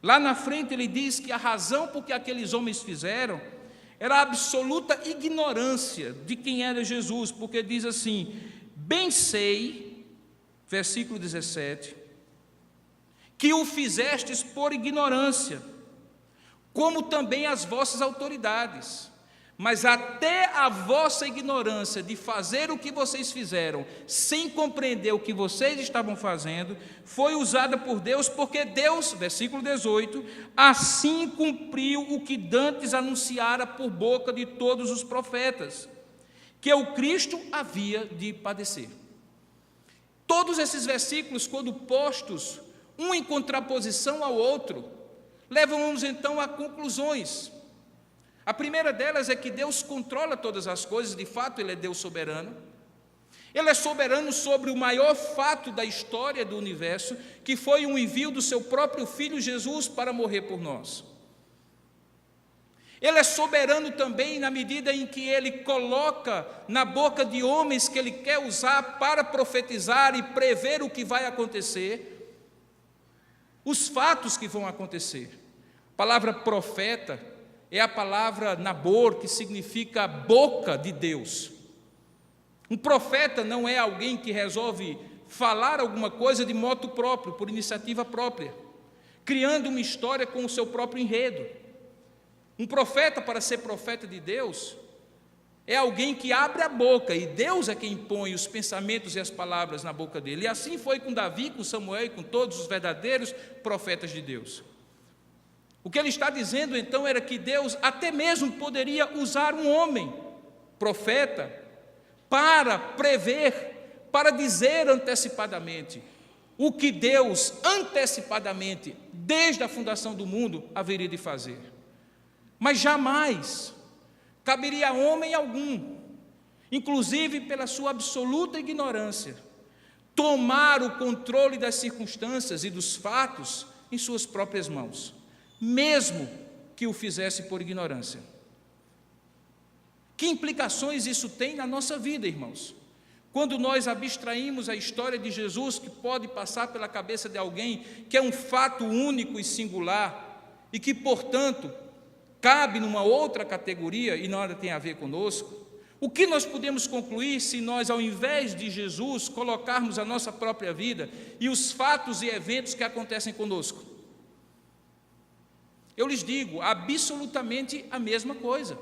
Lá na frente ele diz que a razão por que aqueles homens fizeram era a absoluta ignorância de quem era Jesus, porque diz assim: bem sei, versículo 17, que o fizestes por ignorância, como também as vossas autoridades, mas até a vossa ignorância de fazer o que vocês fizeram, sem compreender o que vocês estavam fazendo, foi usada por Deus, porque Deus, versículo 18, assim cumpriu o que dantes anunciara por boca de todos os profetas, que o Cristo havia de padecer. Todos esses versículos, quando postos um em contraposição ao outro, levam-nos então a conclusões. A primeira delas é que Deus controla todas as coisas, de fato Ele é Deus soberano. Ele é soberano sobre o maior fato da história do universo, que foi o envio do seu próprio Filho Jesus para morrer por nós. Ele é soberano também na medida em que Ele coloca na boca de homens que Ele quer usar para profetizar e prever o que vai acontecer, os fatos que vão acontecer. A palavra profeta é a palavra nabor, que significa boca de Deus. Um profeta não é alguém que resolve falar alguma coisa de modo próprio, por iniciativa própria, criando uma história com o seu próprio enredo. Um profeta, para ser profeta de Deus, é alguém que abre a boca, e Deus é quem põe os pensamentos e as palavras na boca dele. E assim foi com Davi, com Samuel e com todos os verdadeiros profetas de Deus. O que ele está dizendo então era que Deus até mesmo poderia usar um homem, profeta, para prever para dizer antecipadamente o que Deus antecipadamente, desde a fundação do mundo, haveria de fazer. Mas jamais caberia a homem algum, inclusive pela sua absoluta ignorância, tomar o controle das circunstâncias e dos fatos em suas próprias mãos, mesmo que o fizesse por ignorância. Que implicações isso tem na nossa vida, irmãos? Quando nós abstraímos a história de Jesus, que pode passar pela cabeça de alguém que é um fato único e singular, e que, portanto, cabe numa outra categoria e nada tem a ver conosco, o que nós podemos concluir se nós, ao invés de Jesus, colocarmos a nossa própria vida e os fatos e eventos que acontecem conosco? Eu lhes digo absolutamente a mesma coisa.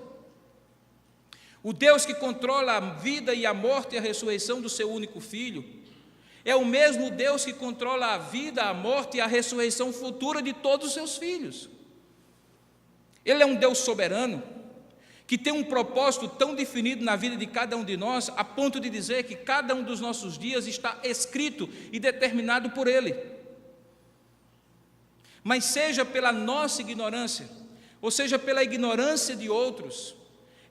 O Deus que controla a vida e a morte e a ressurreição do seu único Filho é o mesmo Deus que controla a vida, a morte e a ressurreição futura de todos os seus filhos. Ele é um Deus soberano, que tem um propósito tão definido na vida de cada um de nós, a ponto de dizer que cada um dos nossos dias está escrito e determinado por Ele. Mas seja pela nossa ignorância, ou seja pela ignorância de outros,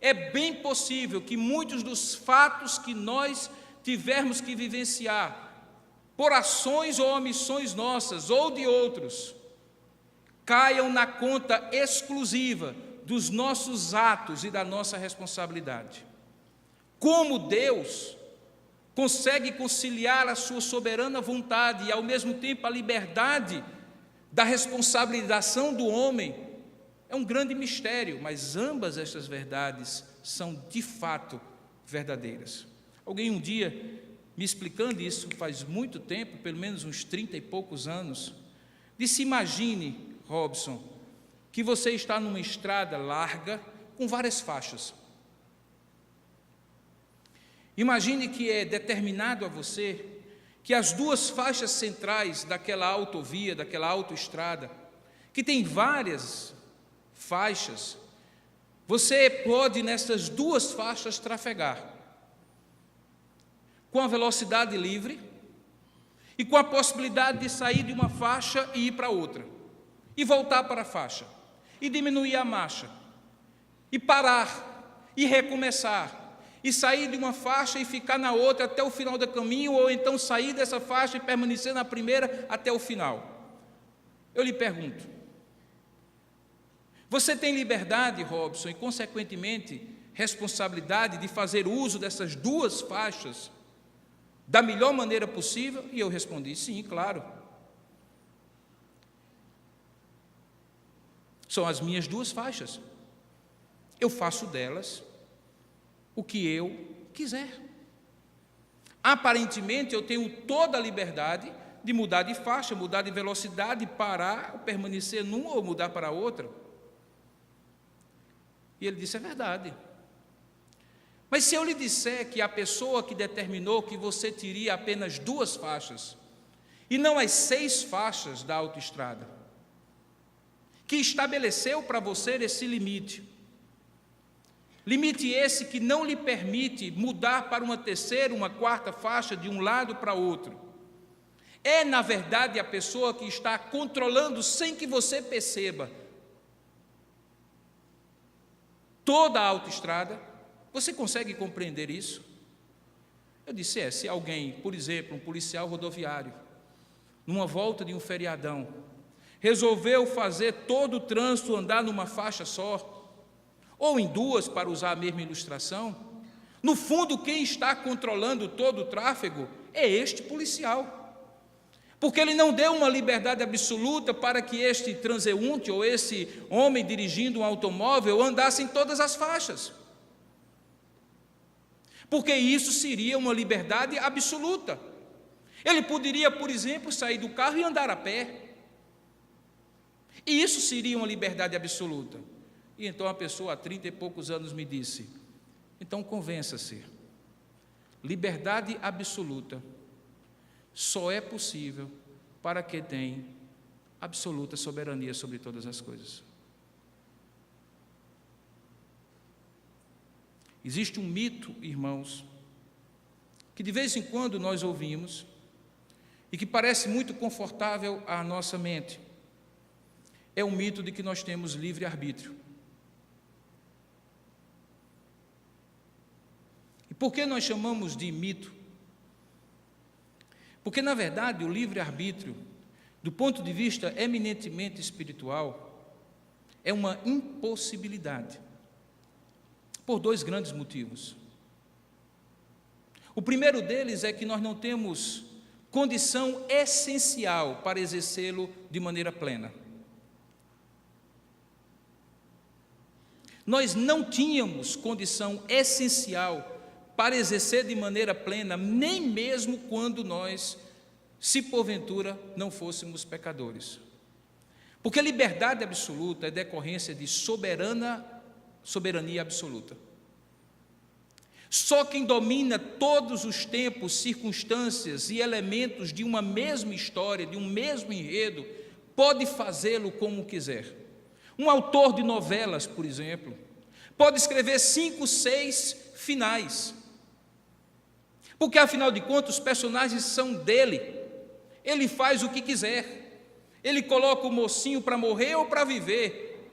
é bem possível que muitos dos fatos que nós tivermos que vivenciar, por ações ou omissões nossas ou de outros, caiam na conta exclusiva dos nossos atos e da nossa responsabilidade. Como Deus consegue conciliar a sua soberana vontade e, ao mesmo tempo, a liberdade da responsabilização do homem, é um grande mistério, mas ambas estas verdades são de fato verdadeiras. Alguém um dia, me explicando isso faz muito tempo, pelo menos uns 30 e poucos anos, disse: imagine, Robson, que você está numa estrada larga com várias faixas. Imagine que é determinado a você que as duas faixas centrais daquela autovia, daquela autoestrada, que tem várias faixas, você pode nessas duas faixas trafegar com a velocidade livre e com a possibilidade de sair de uma faixa e ir para outra, e voltar para a faixa, e diminuir a marcha, e parar, e recomeçar, e sair de uma faixa e ficar na outra até o final do caminho, ou então sair dessa faixa e permanecer na primeira até o final. Eu lhe pergunto, você tem liberdade, Robson, e consequentemente responsabilidade de fazer uso dessas duas faixas da melhor maneira possível? E eu respondi: sim, claro. São as minhas duas faixas. Eu faço delas o que eu quiser. Aparentemente eu tenho toda a liberdade de mudar de faixa, mudar de velocidade, parar, permanecer numa ou mudar para outra. E ele disse: é verdade. Mas se eu lhe disser que a pessoa que determinou que você teria apenas duas faixas, e não as 6 faixas da autoestrada, que estabeleceu para você esse limite esse que não lhe permite mudar para uma terceira, uma quarta faixa de um lado para outro, é na verdade a pessoa que está controlando sem que você perceba toda a autoestrada. Você consegue compreender isso? Eu disse: se alguém, por exemplo, um policial rodoviário, numa volta de um feriadão, resolveu fazer todo o trânsito andar numa faixa só, ou em duas, para usar a mesma ilustração, no fundo quem está controlando todo o tráfego é este policial, porque ele não deu uma liberdade absoluta para que este transeunte ou esse homem dirigindo um automóvel andasse em todas as faixas, porque isso seria uma liberdade absoluta. Ele poderia, por exemplo, sair do carro e andar a pé, e isso seria uma liberdade absoluta. E então a pessoa há 30 e poucos anos me disse: então convença-se, liberdade absoluta só é possível para quem tem absoluta soberania sobre todas as coisas. Existe um mito, irmãos, que de vez em quando nós ouvimos e que parece muito confortável à nossa mente. É o mito de que nós temos livre-arbítrio. E por que nós chamamos de mito? Porque, na verdade, o livre-arbítrio, do ponto de vista eminentemente espiritual, é uma impossibilidade, por dois grandes motivos. O primeiro deles é que nós não temos condição essencial para exercê-lo de maneira plena. Nós não tínhamos condição essencial para exercer de maneira plena, nem mesmo quando nós, se porventura, não fôssemos pecadores. Porque liberdade absoluta é decorrência de soberania absoluta. Só quem domina todos os tempos, circunstâncias e elementos de uma mesma história, de um mesmo enredo, pode fazê-lo como quiser. Um autor de novelas, por exemplo, pode escrever 5, 6 finais, porque afinal de contas os personagens são dele. Ele faz o que quiser, ele coloca o mocinho para morrer ou para viver,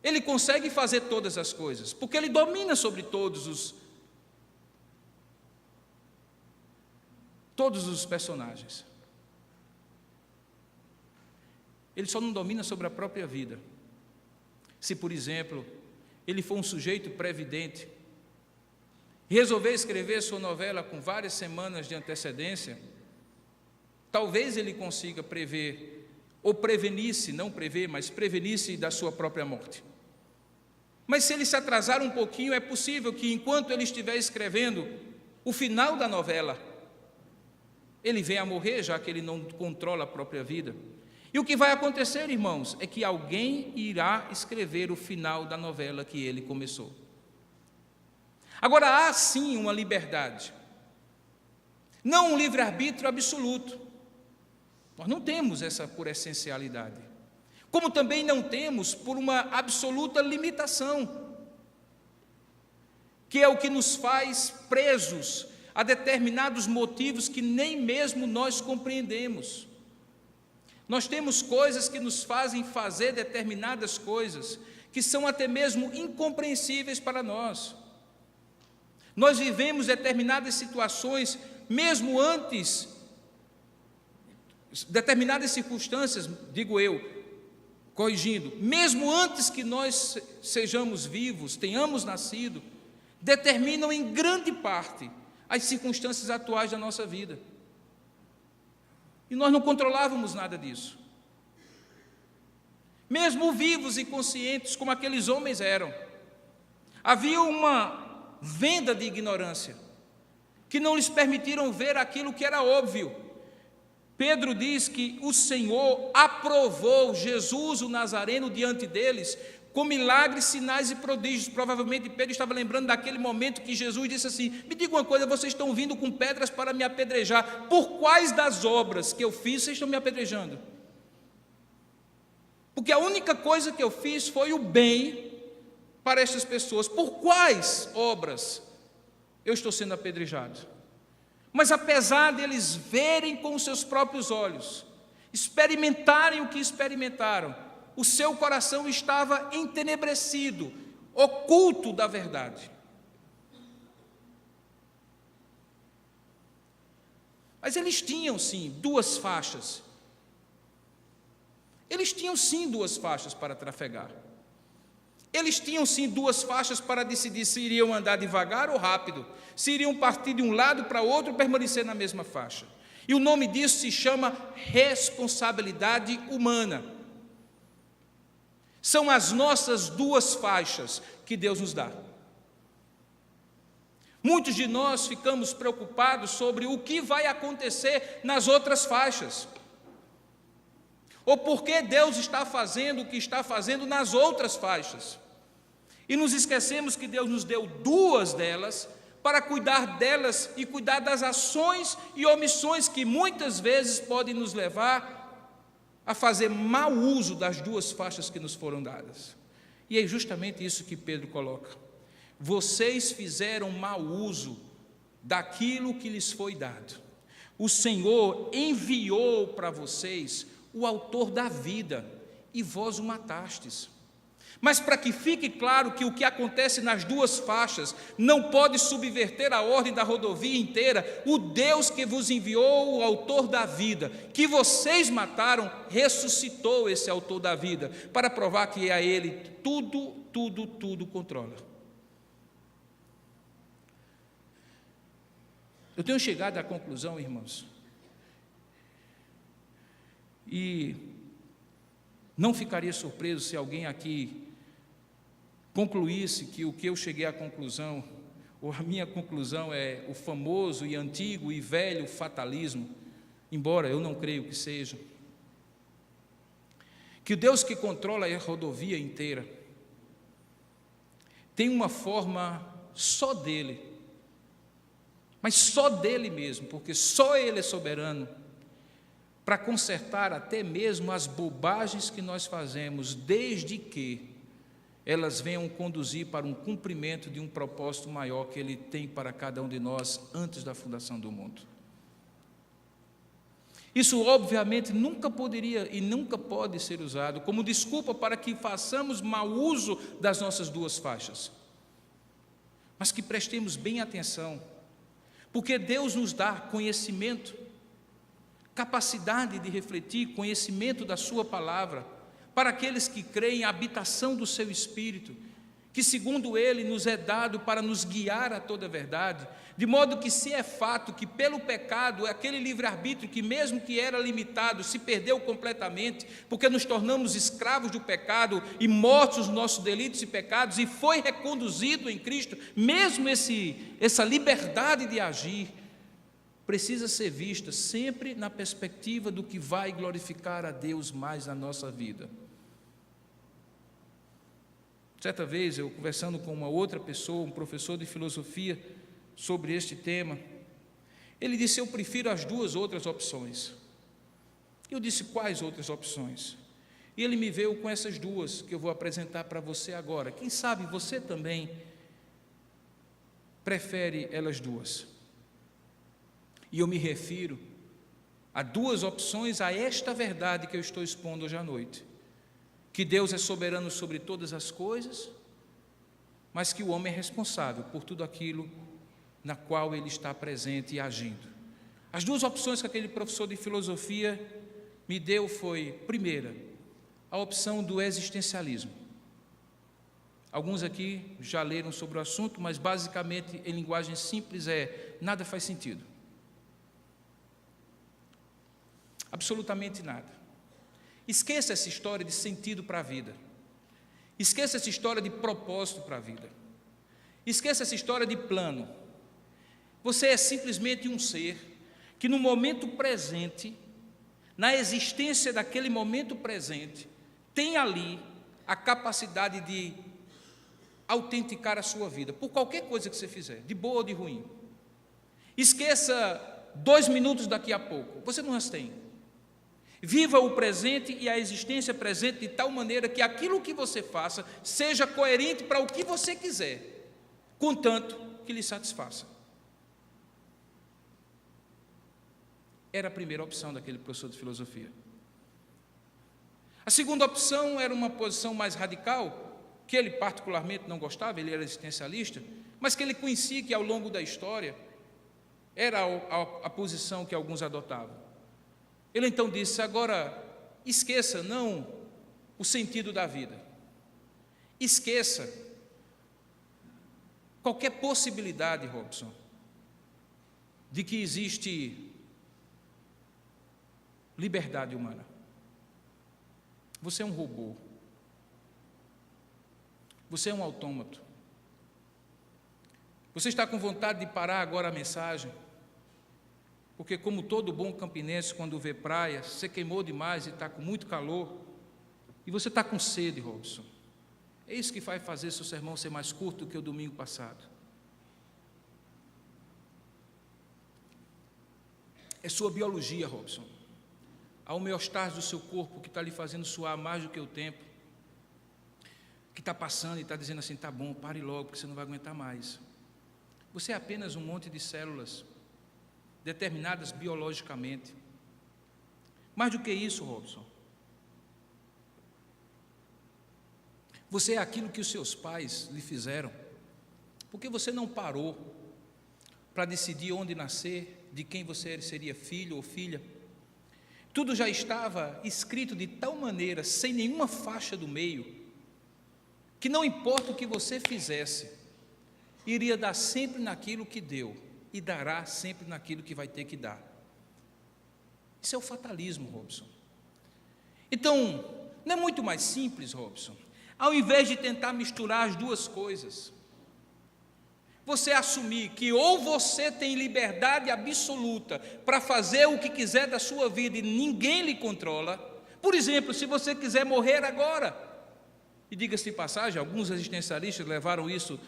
ele consegue fazer todas as coisas, porque ele domina sobre todos os personagens. Ele só não domina sobre a própria vida. Se, por exemplo, ele for um sujeito previdente e resolver escrever sua novela com várias semanas de antecedência, talvez ele consiga prever, ou prevenir-se, não prever, mas prevenir-se da sua própria morte. Mas se ele se atrasar um pouquinho, é possível que enquanto ele estiver escrevendo o final da novela, ele venha a morrer, já que ele não controla a própria vida. E o que vai acontecer, irmãos, é que alguém irá escrever o final da novela que ele começou. Agora, há sim uma liberdade, não um livre-arbítrio absoluto. Nós não temos essa por essencialidade, como também não temos por uma absoluta limitação, que é o que nos faz presos a determinados motivos que nem mesmo nós compreendemos. Nós temos coisas que nos fazem fazer determinadas coisas que são até mesmo incompreensíveis para nós. Nós vivemos determinadas situações, mesmo antes, determinadas circunstâncias, digo eu, corrigindo, mesmo antes que nós sejamos vivos, tenhamos nascido, determinam em grande parte as circunstâncias atuais da nossa vida. E nós não controlávamos nada disso. Mesmo vivos e conscientes como aqueles homens eram, havia uma venda de ignorância, que não lhes permitiram ver aquilo que era óbvio. Pedro diz que o Senhor aprovou Jesus, o Nazareno, diante deles, com milagres, sinais e prodígios. Provavelmente Pedro estava lembrando daquele momento que Jesus disse assim: me diga uma coisa, vocês estão vindo com pedras para me apedrejar, por quais das obras que eu fiz vocês estão me apedrejando? Porque a única coisa que eu fiz foi o bem para estas pessoas. Por quais obras eu estou sendo apedrejado? Mas apesar deles verem com os seus próprios olhos, experimentarem o que experimentaram, o seu coração estava entenebrecido, oculto da verdade. Mas eles tinham sim duas faixas. Eles tinham sim duas faixas para trafegar. Eles tinham sim duas faixas para decidir se iriam andar devagar ou rápido, se iriam partir de um lado para outro ou permanecer na mesma faixa. E o nome disso se chama responsabilidade humana. São as nossas duas faixas que Deus nos dá. Muitos de nós ficamos preocupados sobre o que vai acontecer nas outras faixas, ou por que Deus está fazendo o que está fazendo nas outras faixas, e nos esquecemos que Deus nos deu duas delas para cuidar delas e cuidar das ações e omissões que muitas vezes podem nos levar a fazer mau uso das duas faixas que nos foram dadas. E é justamente isso que Pedro coloca: vocês fizeram mau uso daquilo que lhes foi dado. O Senhor enviou para vocês o autor da vida, e vós o matastes. Mas para que fique claro que o que acontece nas duas faixas não pode subverter a ordem da rodovia inteira, o Deus que vos enviou, o autor da vida, que vocês mataram, ressuscitou esse autor da vida, para provar que a ele tudo controla. Eu tenho chegado à conclusão, irmãos, e não ficaria surpreso se alguém aqui concluísse que o que eu cheguei à conclusão, ou a minha conclusão, é o famoso e antigo e velho fatalismo, embora eu não creio que seja. Que o Deus que controla a rodovia inteira tem uma forma só dele, mas só dele mesmo, porque só ele é soberano, para consertar até mesmo as bobagens que nós fazemos, desde que elas venham conduzir para um cumprimento de um propósito maior que Ele tem para cada um de nós antes da fundação do mundo. Isso obviamente nunca poderia e nunca pode ser usado como desculpa para que façamos mau uso das nossas duas faixas, mas que prestemos bem atenção, porque Deus nos dá conhecimento, capacidade de refletir, conhecimento da sua palavra, para aqueles que creem, a habitação do seu Espírito, que segundo Ele nos é dado para nos guiar a toda a verdade, de modo que se é fato que pelo pecado, aquele livre-arbítrio que mesmo que era limitado, se perdeu completamente, porque nos tornamos escravos do pecado e mortos nos nossos delitos e pecados, e foi reconduzido em Cristo, mesmo essa liberdade de agir, precisa ser vista sempre na perspectiva do que vai glorificar a Deus mais na nossa vida. Certa vez, eu conversando com uma outra pessoa, um professor de filosofia, sobre este tema, ele disse: eu prefiro as duas outras opções. Eu disse: quais outras opções? E ele me veio com essas duas, que eu vou apresentar para você agora. Quem sabe você também prefere elas duas. E eu me refiro a duas opções, a esta verdade que eu estou expondo hoje à noite: que Deus é soberano sobre todas as coisas, mas que o homem é responsável por tudo aquilo na qual ele está presente e agindo. As duas opções que aquele professor de filosofia me deu foi, primeira, a opção do existencialismo. Alguns aqui já leram sobre o assunto, mas basicamente, em linguagem simples, nada faz sentido. Absolutamente nada. Esqueça essa história de sentido para a vida. Esqueça essa história de propósito para a vida. Esqueça essa história de plano. Você é simplesmente um ser que no momento presente, na existência daquele momento presente, tem ali a capacidade de autenticar a sua vida, por qualquer coisa que você fizer, de boa ou de ruim. Esqueça 2 minutos daqui a pouco, você não as tem. Viva o presente e a existência presente de tal maneira que aquilo que você faça seja coerente para o que você quiser, contanto que lhe satisfaça. Era a primeira opção daquele professor de filosofia. A segunda opção era uma posição mais radical, que ele particularmente não gostava, ele era existencialista, mas que ele conhecia que ao longo da história era a posição que alguns adotavam. Ele então disse: agora, esqueça não o sentido da vida, esqueça qualquer possibilidade, Robson, de que existe liberdade humana. Você é um robô, você é um autômato. Você está com vontade de parar agora a mensagem, porque como todo bom campinense, quando vê praia, você queimou demais e está com muito calor, e você está com sede, Robson. É isso que vai fazer seu sermão ser mais curto do que o domingo passado. É sua biologia, Robson. A homeostase do seu corpo que está lhe fazendo suar mais do que o tempo, que está passando e está dizendo assim: tá bom, pare logo, porque você não vai aguentar mais. Você é apenas um monte de células, determinadas biologicamente. Mais do que isso, Robson, você é aquilo que os seus pais lhe fizeram, porque você não parou para decidir onde nascer, de quem você seria filho ou filha. Tudo já estava escrito de tal maneira, sem nenhuma faixa do meio, que não importa o que você fizesse, iria dar sempre naquilo que deu, e dará sempre naquilo que vai ter que dar. Isso é o fatalismo, Robson. Então, não é muito mais simples, Robson, ao invés de tentar misturar as duas coisas, você assumir que ou você tem liberdade absoluta para fazer o que quiser da sua vida e ninguém lhe controla. Por exemplo, se você quiser morrer agora, e diga-se de passagem, alguns existencialistas levaram isso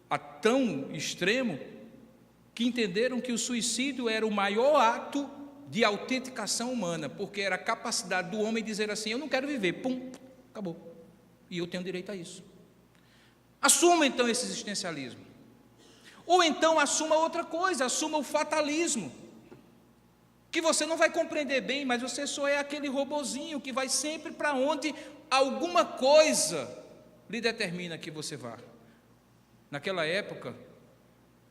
a tão extremo, que entenderam que o suicídio era o maior ato de autenticação humana, porque era a capacidade do homem dizer assim: eu não quero viver, pum, acabou, e eu tenho direito a isso. Assuma então esse existencialismo. Ou então assuma outra coisa, assuma o fatalismo, que você não vai compreender bem, mas você só é aquele robozinho que vai sempre para onde alguma coisa lhe determina que você vá. Naquela época,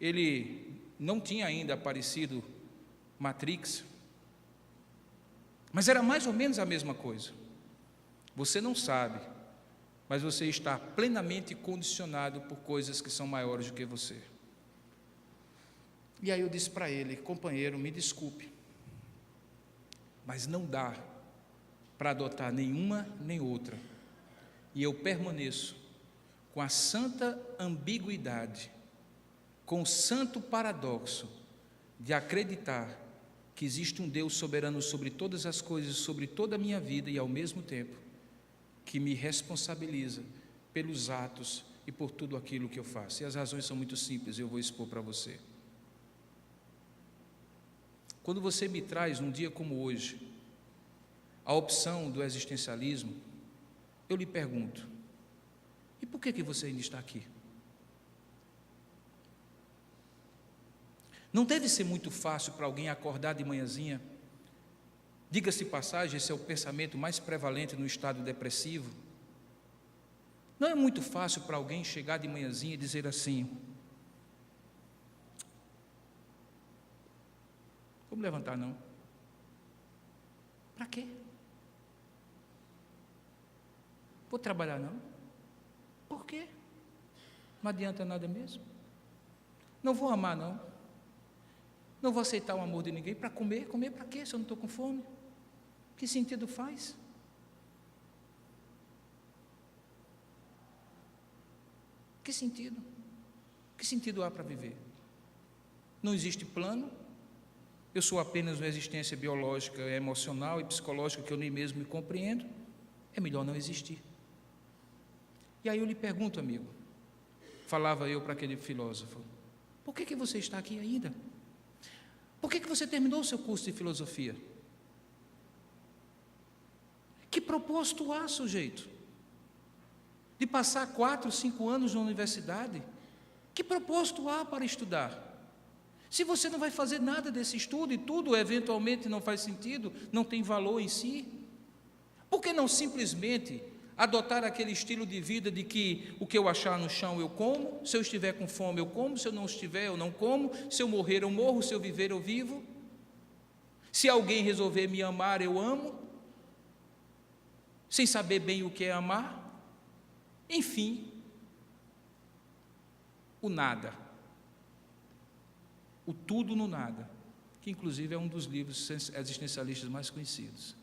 ele não tinha ainda aparecido Matrix, mas era mais ou menos a mesma coisa. Você não sabe, mas você está plenamente condicionado por coisas que são maiores do que você. E aí eu disse para ele: companheiro, me desculpe, mas não dá para adotar nenhuma nem outra. E eu permaneço com a santa ambiguidade, com o santo paradoxo de acreditar que existe um Deus soberano sobre todas as coisas, sobre toda a minha vida, e ao mesmo tempo que me responsabiliza pelos atos e por tudo aquilo que eu faço. E as razões são muito simples, eu vou expor para você. Quando você me traz, num dia como hoje, a opção do existencialismo, eu lhe pergunto: e por que você ainda está aqui? Não deve ser muito fácil para alguém acordar de manhãzinha, diga-se de passagem, esse é o pensamento mais prevalente no estado depressivo. Não é muito fácil para alguém chegar de manhãzinha e dizer assim: vamos levantar não. Para quê? Vou trabalhar não? Por quê? Não adianta nada mesmo. Não vou amar não. Não vou aceitar o amor de ninguém. Para comer? Comer para quê se eu não estou com fome? Que sentido faz? Que sentido? Que sentido há para viver? Não existe plano. Eu sou apenas uma existência biológica, emocional e psicológica que eu nem mesmo me compreendo. É melhor não existir. E aí eu lhe pergunto, amigo, falava eu para aquele filósofo: por que você está aqui ainda? Por que você terminou o seu curso de filosofia? Que propósito há, sujeito, de passar 4, 5 anos na universidade? Que propósito há para estudar? Se você não vai fazer nada desse estudo e tudo eventualmente não faz sentido, não tem valor em si, por que não simplesmente adotar aquele estilo de vida de que o que eu achar no chão eu como, se eu estiver com fome eu como, se eu não estiver eu não como, se eu morrer eu morro, se eu viver eu vivo, se alguém resolver me amar eu amo, sem saber bem o que é amar, enfim, o nada, o tudo no nada, que inclusive é um dos livros existencialistas mais conhecidos.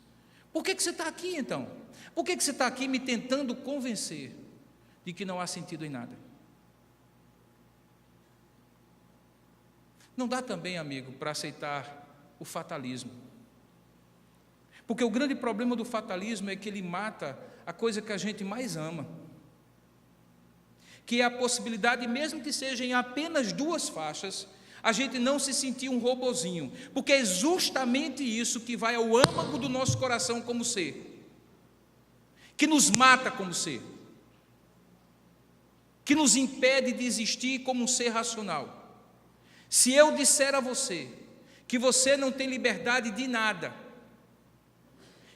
Por que você está aqui então? Por que você está aqui me tentando convencer de que não há sentido em nada? Não dá também, amigo, para aceitar o fatalismo. Porque o grande problema do fatalismo é que ele mata a coisa que a gente mais ama, que é a possibilidade, mesmo que seja em apenas 2 faixas, a gente não se sentir um robozinho, porque é justamente isso que vai ao âmago do nosso coração como ser, que nos mata como ser, que nos impede de existir como um ser racional. Se eu disser a você que você não tem liberdade de nada,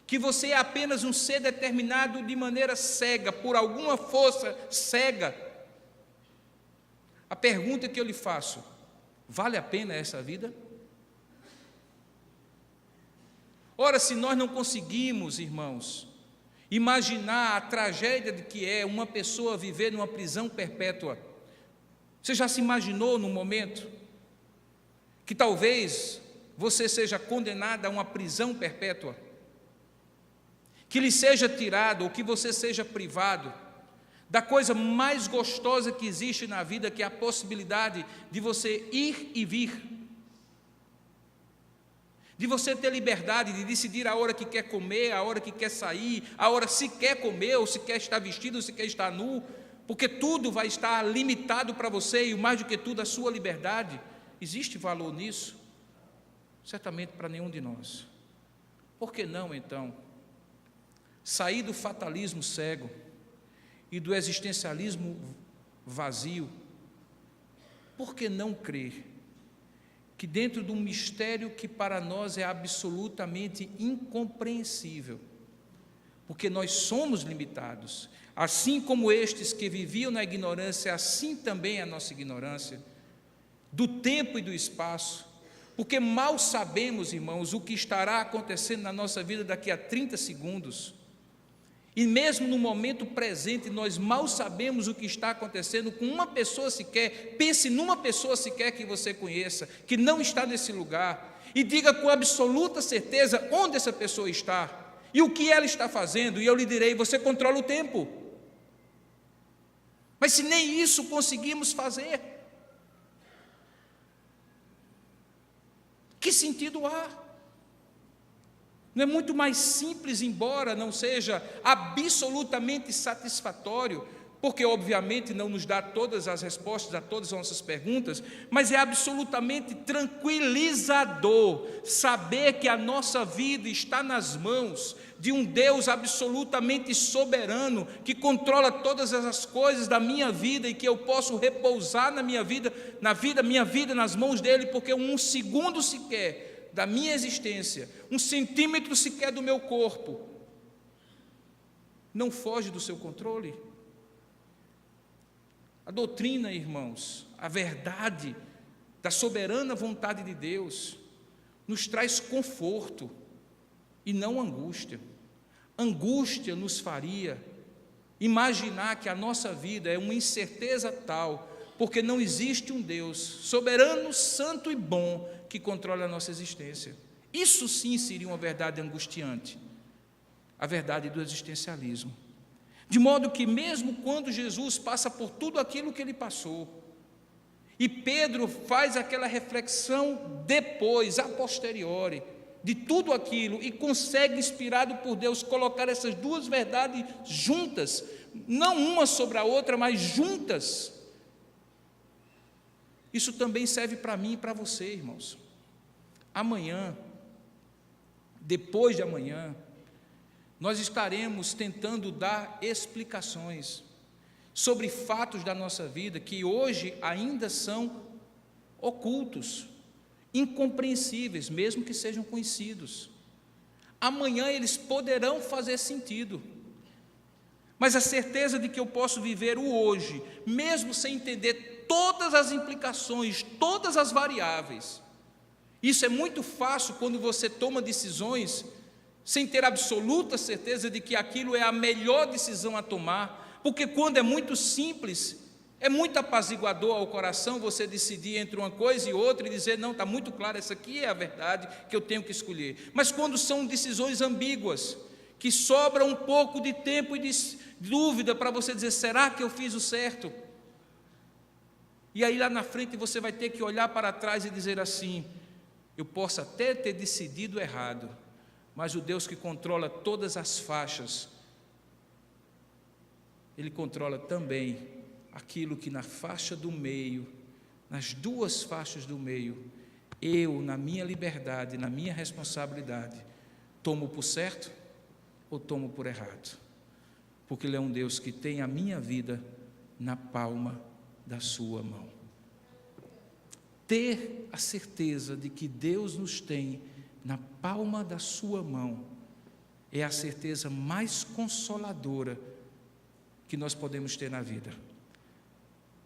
que você é apenas um ser determinado de maneira cega, por alguma força cega, a pergunta que eu lhe faço: vale a pena essa vida? Ora, se nós não conseguimos, irmãos, imaginar a tragédia de que é uma pessoa viver numa prisão perpétua, você já se imaginou num momento que talvez você seja condenado a uma prisão perpétua, que lhe seja tirado, ou que você seja privado da coisa mais gostosa que existe na vida, que é a possibilidade de você ir e vir, de você ter liberdade de decidir a hora que quer comer, a hora que quer sair, a hora se quer comer, ou se quer estar vestido, ou se quer estar nu, porque tudo vai estar limitado para você, e mais do que tudo, a sua liberdade. Existe valor nisso? Certamente para nenhum de nós. Por que não, então, sair do fatalismo cego e do existencialismo vazio? Por que não crer que dentro de um mistério que para nós é absolutamente incompreensível, porque nós somos limitados, assim como estes que viviam na ignorância, assim também a nossa ignorância, do tempo e do espaço, porque mal sabemos, irmãos, o que estará acontecendo na nossa vida daqui a 30 segundos, e mesmo no momento presente, nós mal sabemos o que está acontecendo com uma pessoa sequer. Pense numa pessoa sequer que você conheça, que não está nesse lugar, e diga com absoluta certeza onde essa pessoa está, e o que ela está fazendo, e eu lhe direi: você controla o tempo. Mas se nem isso conseguimos fazer, que sentido há? Não é muito mais simples, embora não seja absolutamente satisfatório, porque obviamente não nos dá todas as respostas a todas as nossas perguntas, mas é absolutamente tranquilizador saber que a nossa vida está nas mãos de um Deus absolutamente soberano, que controla todas as coisas da minha vida, e que eu posso repousar na minha vida nas mãos dele, porque um segundo sequer da minha existência, um centímetro sequer do meu corpo, não foge do seu controle. A doutrina, irmãos, a verdade da soberana vontade de Deus, nos traz conforto e não angústia. Angústia nos faria imaginar que a nossa vida é uma incerteza tal, porque não existe um Deus soberano, santo e bom que controle a nossa existência. Isso sim seria uma verdade angustiante, a verdade do existencialismo. De modo que mesmo quando Jesus passa por tudo aquilo que ele passou, e Pedro faz aquela reflexão depois, a posteriori, de tudo aquilo, e consegue, inspirado por Deus, colocar essas duas verdades juntas, não uma sobre a outra, mas juntas. Isso também serve para mim e para você, irmãos. Amanhã, depois de amanhã, nós estaremos tentando dar explicações sobre fatos da nossa vida que hoje ainda são ocultos, incompreensíveis, mesmo que sejam conhecidos. Amanhã eles poderão fazer sentido, mas a certeza de que eu posso viver o hoje, mesmo sem entender todas as implicações, todas as variáveis. Isso é muito fácil quando você toma decisões sem ter absoluta certeza de que aquilo é a melhor decisão a tomar, porque quando é muito simples, é muito apaziguador ao coração você decidir entre uma coisa e outra e dizer: não, está muito claro, essa aqui é a verdade que eu tenho que escolher. Mas quando são decisões ambíguas, que sobra um pouco de tempo e de dúvida para você dizer: será que eu fiz o certo? E aí lá na frente você vai ter que olhar para trás e dizer assim: eu posso até ter decidido errado, mas o Deus que controla todas as faixas, Ele controla também aquilo que na faixa do meio, nas duas faixas do meio, eu, na minha liberdade, na minha responsabilidade, tomo por certo ou tomo por errado, porque Ele é um Deus que tem a minha vida na palma da sua mão. ter a certeza de que Deus nos tem na palma da sua mão é a certeza mais consoladora que nós podemos ter na vida.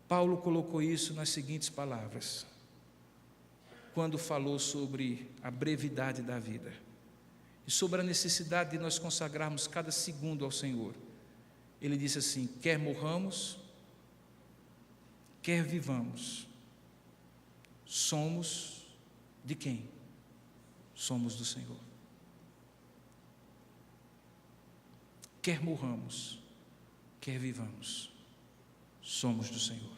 Paulo colocou isso nas seguintes palavras, quando falou sobre a brevidade da vida e sobre a necessidade de nós consagrarmos cada segundo ao Senhor. Ele disse assim: quer morramos, quer vivamos, somos de quem? Somos do Senhor. Quer morramos, quer vivamos, somos do Senhor.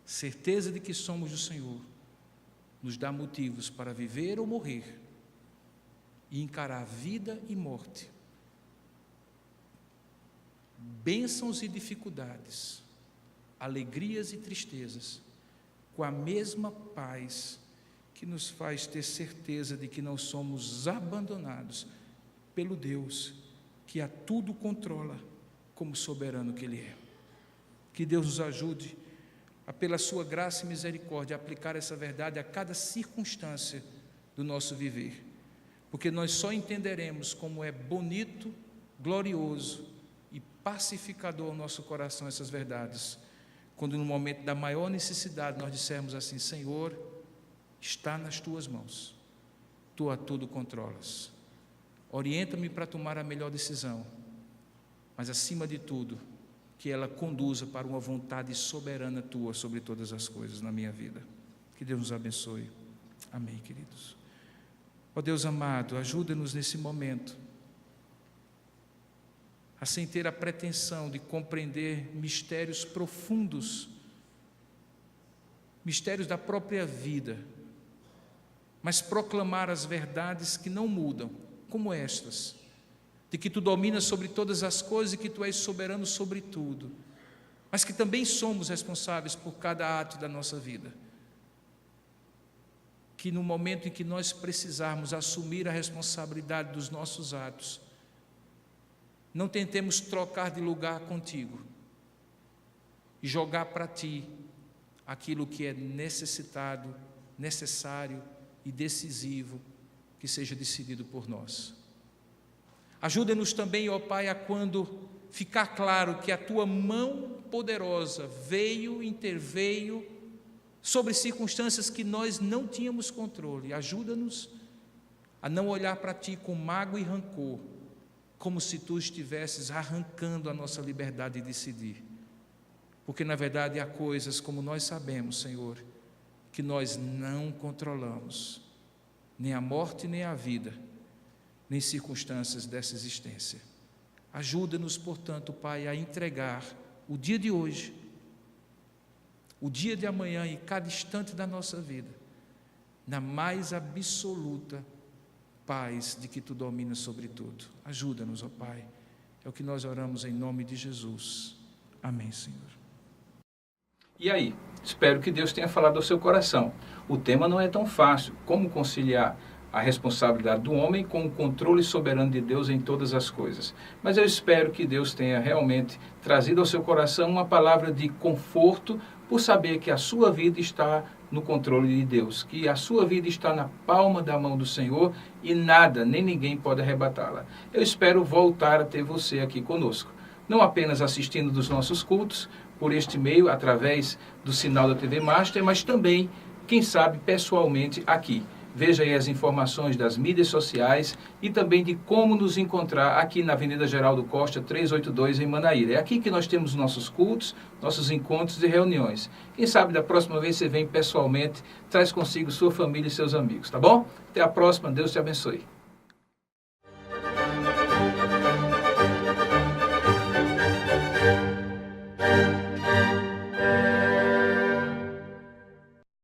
Certeza de que somos do Senhor nos dá motivos para viver ou morrer e encarar vida e morte, bênçãos e dificuldades, alegrias e tristezas, com a mesma paz que nos faz ter certeza de que não somos abandonados pelo Deus que a tudo controla como soberano que Ele é. Que Deus nos ajude a, pela sua graça e misericórdia, aplicar essa verdade a cada circunstância do nosso viver, porque nós só entenderemos como é bonito, glorioso e pacificador ao nosso coração essas verdades, quando no momento da maior necessidade nós dissermos assim: Senhor, está nas tuas mãos, tu a tudo controlas, orienta-me para tomar a melhor decisão, mas acima de tudo, que ela conduza para uma vontade soberana tua sobre todas as coisas na minha vida. Que Deus nos abençoe. Amém, queridos. Ó Deus amado, ajuda-nos nesse momento a, sem ter a pretensão de compreender mistérios profundos, mistérios da própria vida, mas proclamar as verdades que não mudam, como estas, de que tu dominas sobre todas as coisas e que tu és soberano sobre tudo, mas que também somos responsáveis por cada ato da nossa vida. Que no momento em que nós precisarmos assumir a responsabilidade dos nossos atos, não tentemos trocar de lugar contigo e jogar para ti aquilo que é necessário e decisivo que seja decidido por nós. Ajuda-nos também, ó Pai, a quando ficar claro que a Tua mão poderosa interveio sobre circunstâncias que nós não tínhamos controle. Ajuda-nos a não olhar para Ti com mágoa e rancor, como se Tu estivesses arrancando a nossa liberdade de decidir. Porque, na verdade, há coisas, como nós sabemos, Senhor, que nós não controlamos, nem a morte, nem a vida, nem circunstâncias dessa existência. Ajuda-nos, portanto, Pai, a entregar o dia de hoje, o dia de amanhã e cada instante da nossa vida, na mais absoluta paz de que Tu dominas sobre tudo. Ajuda-nos, ó Pai. É o que nós oramos em nome de Jesus. Amém, Senhor. E aí? Espero que Deus tenha falado ao seu coração. O tema não é tão fácil. Como conciliar a responsabilidade do homem com o controle soberano de Deus em todas as coisas. Mas eu espero que Deus tenha realmente trazido ao seu coração uma palavra de conforto por saber que a sua vida está no controle de Deus, que a sua vida está na palma da mão do Senhor e nada, nem ninguém pode arrebatá-la. Eu espero voltar a ter você aqui conosco, não apenas assistindo dos nossos cultos, por este meio, através do sinal da TV Master, mas também, quem sabe, pessoalmente aqui. Veja aí as informações das mídias sociais e também de como nos encontrar aqui na Avenida Geraldo Costa, 382, em Manaíra. É aqui que nós temos nossos cultos, nossos encontros e reuniões. Quem sabe da próxima vez você vem pessoalmente, traz consigo sua família e seus amigos, tá bom? Até a próxima, Deus te abençoe.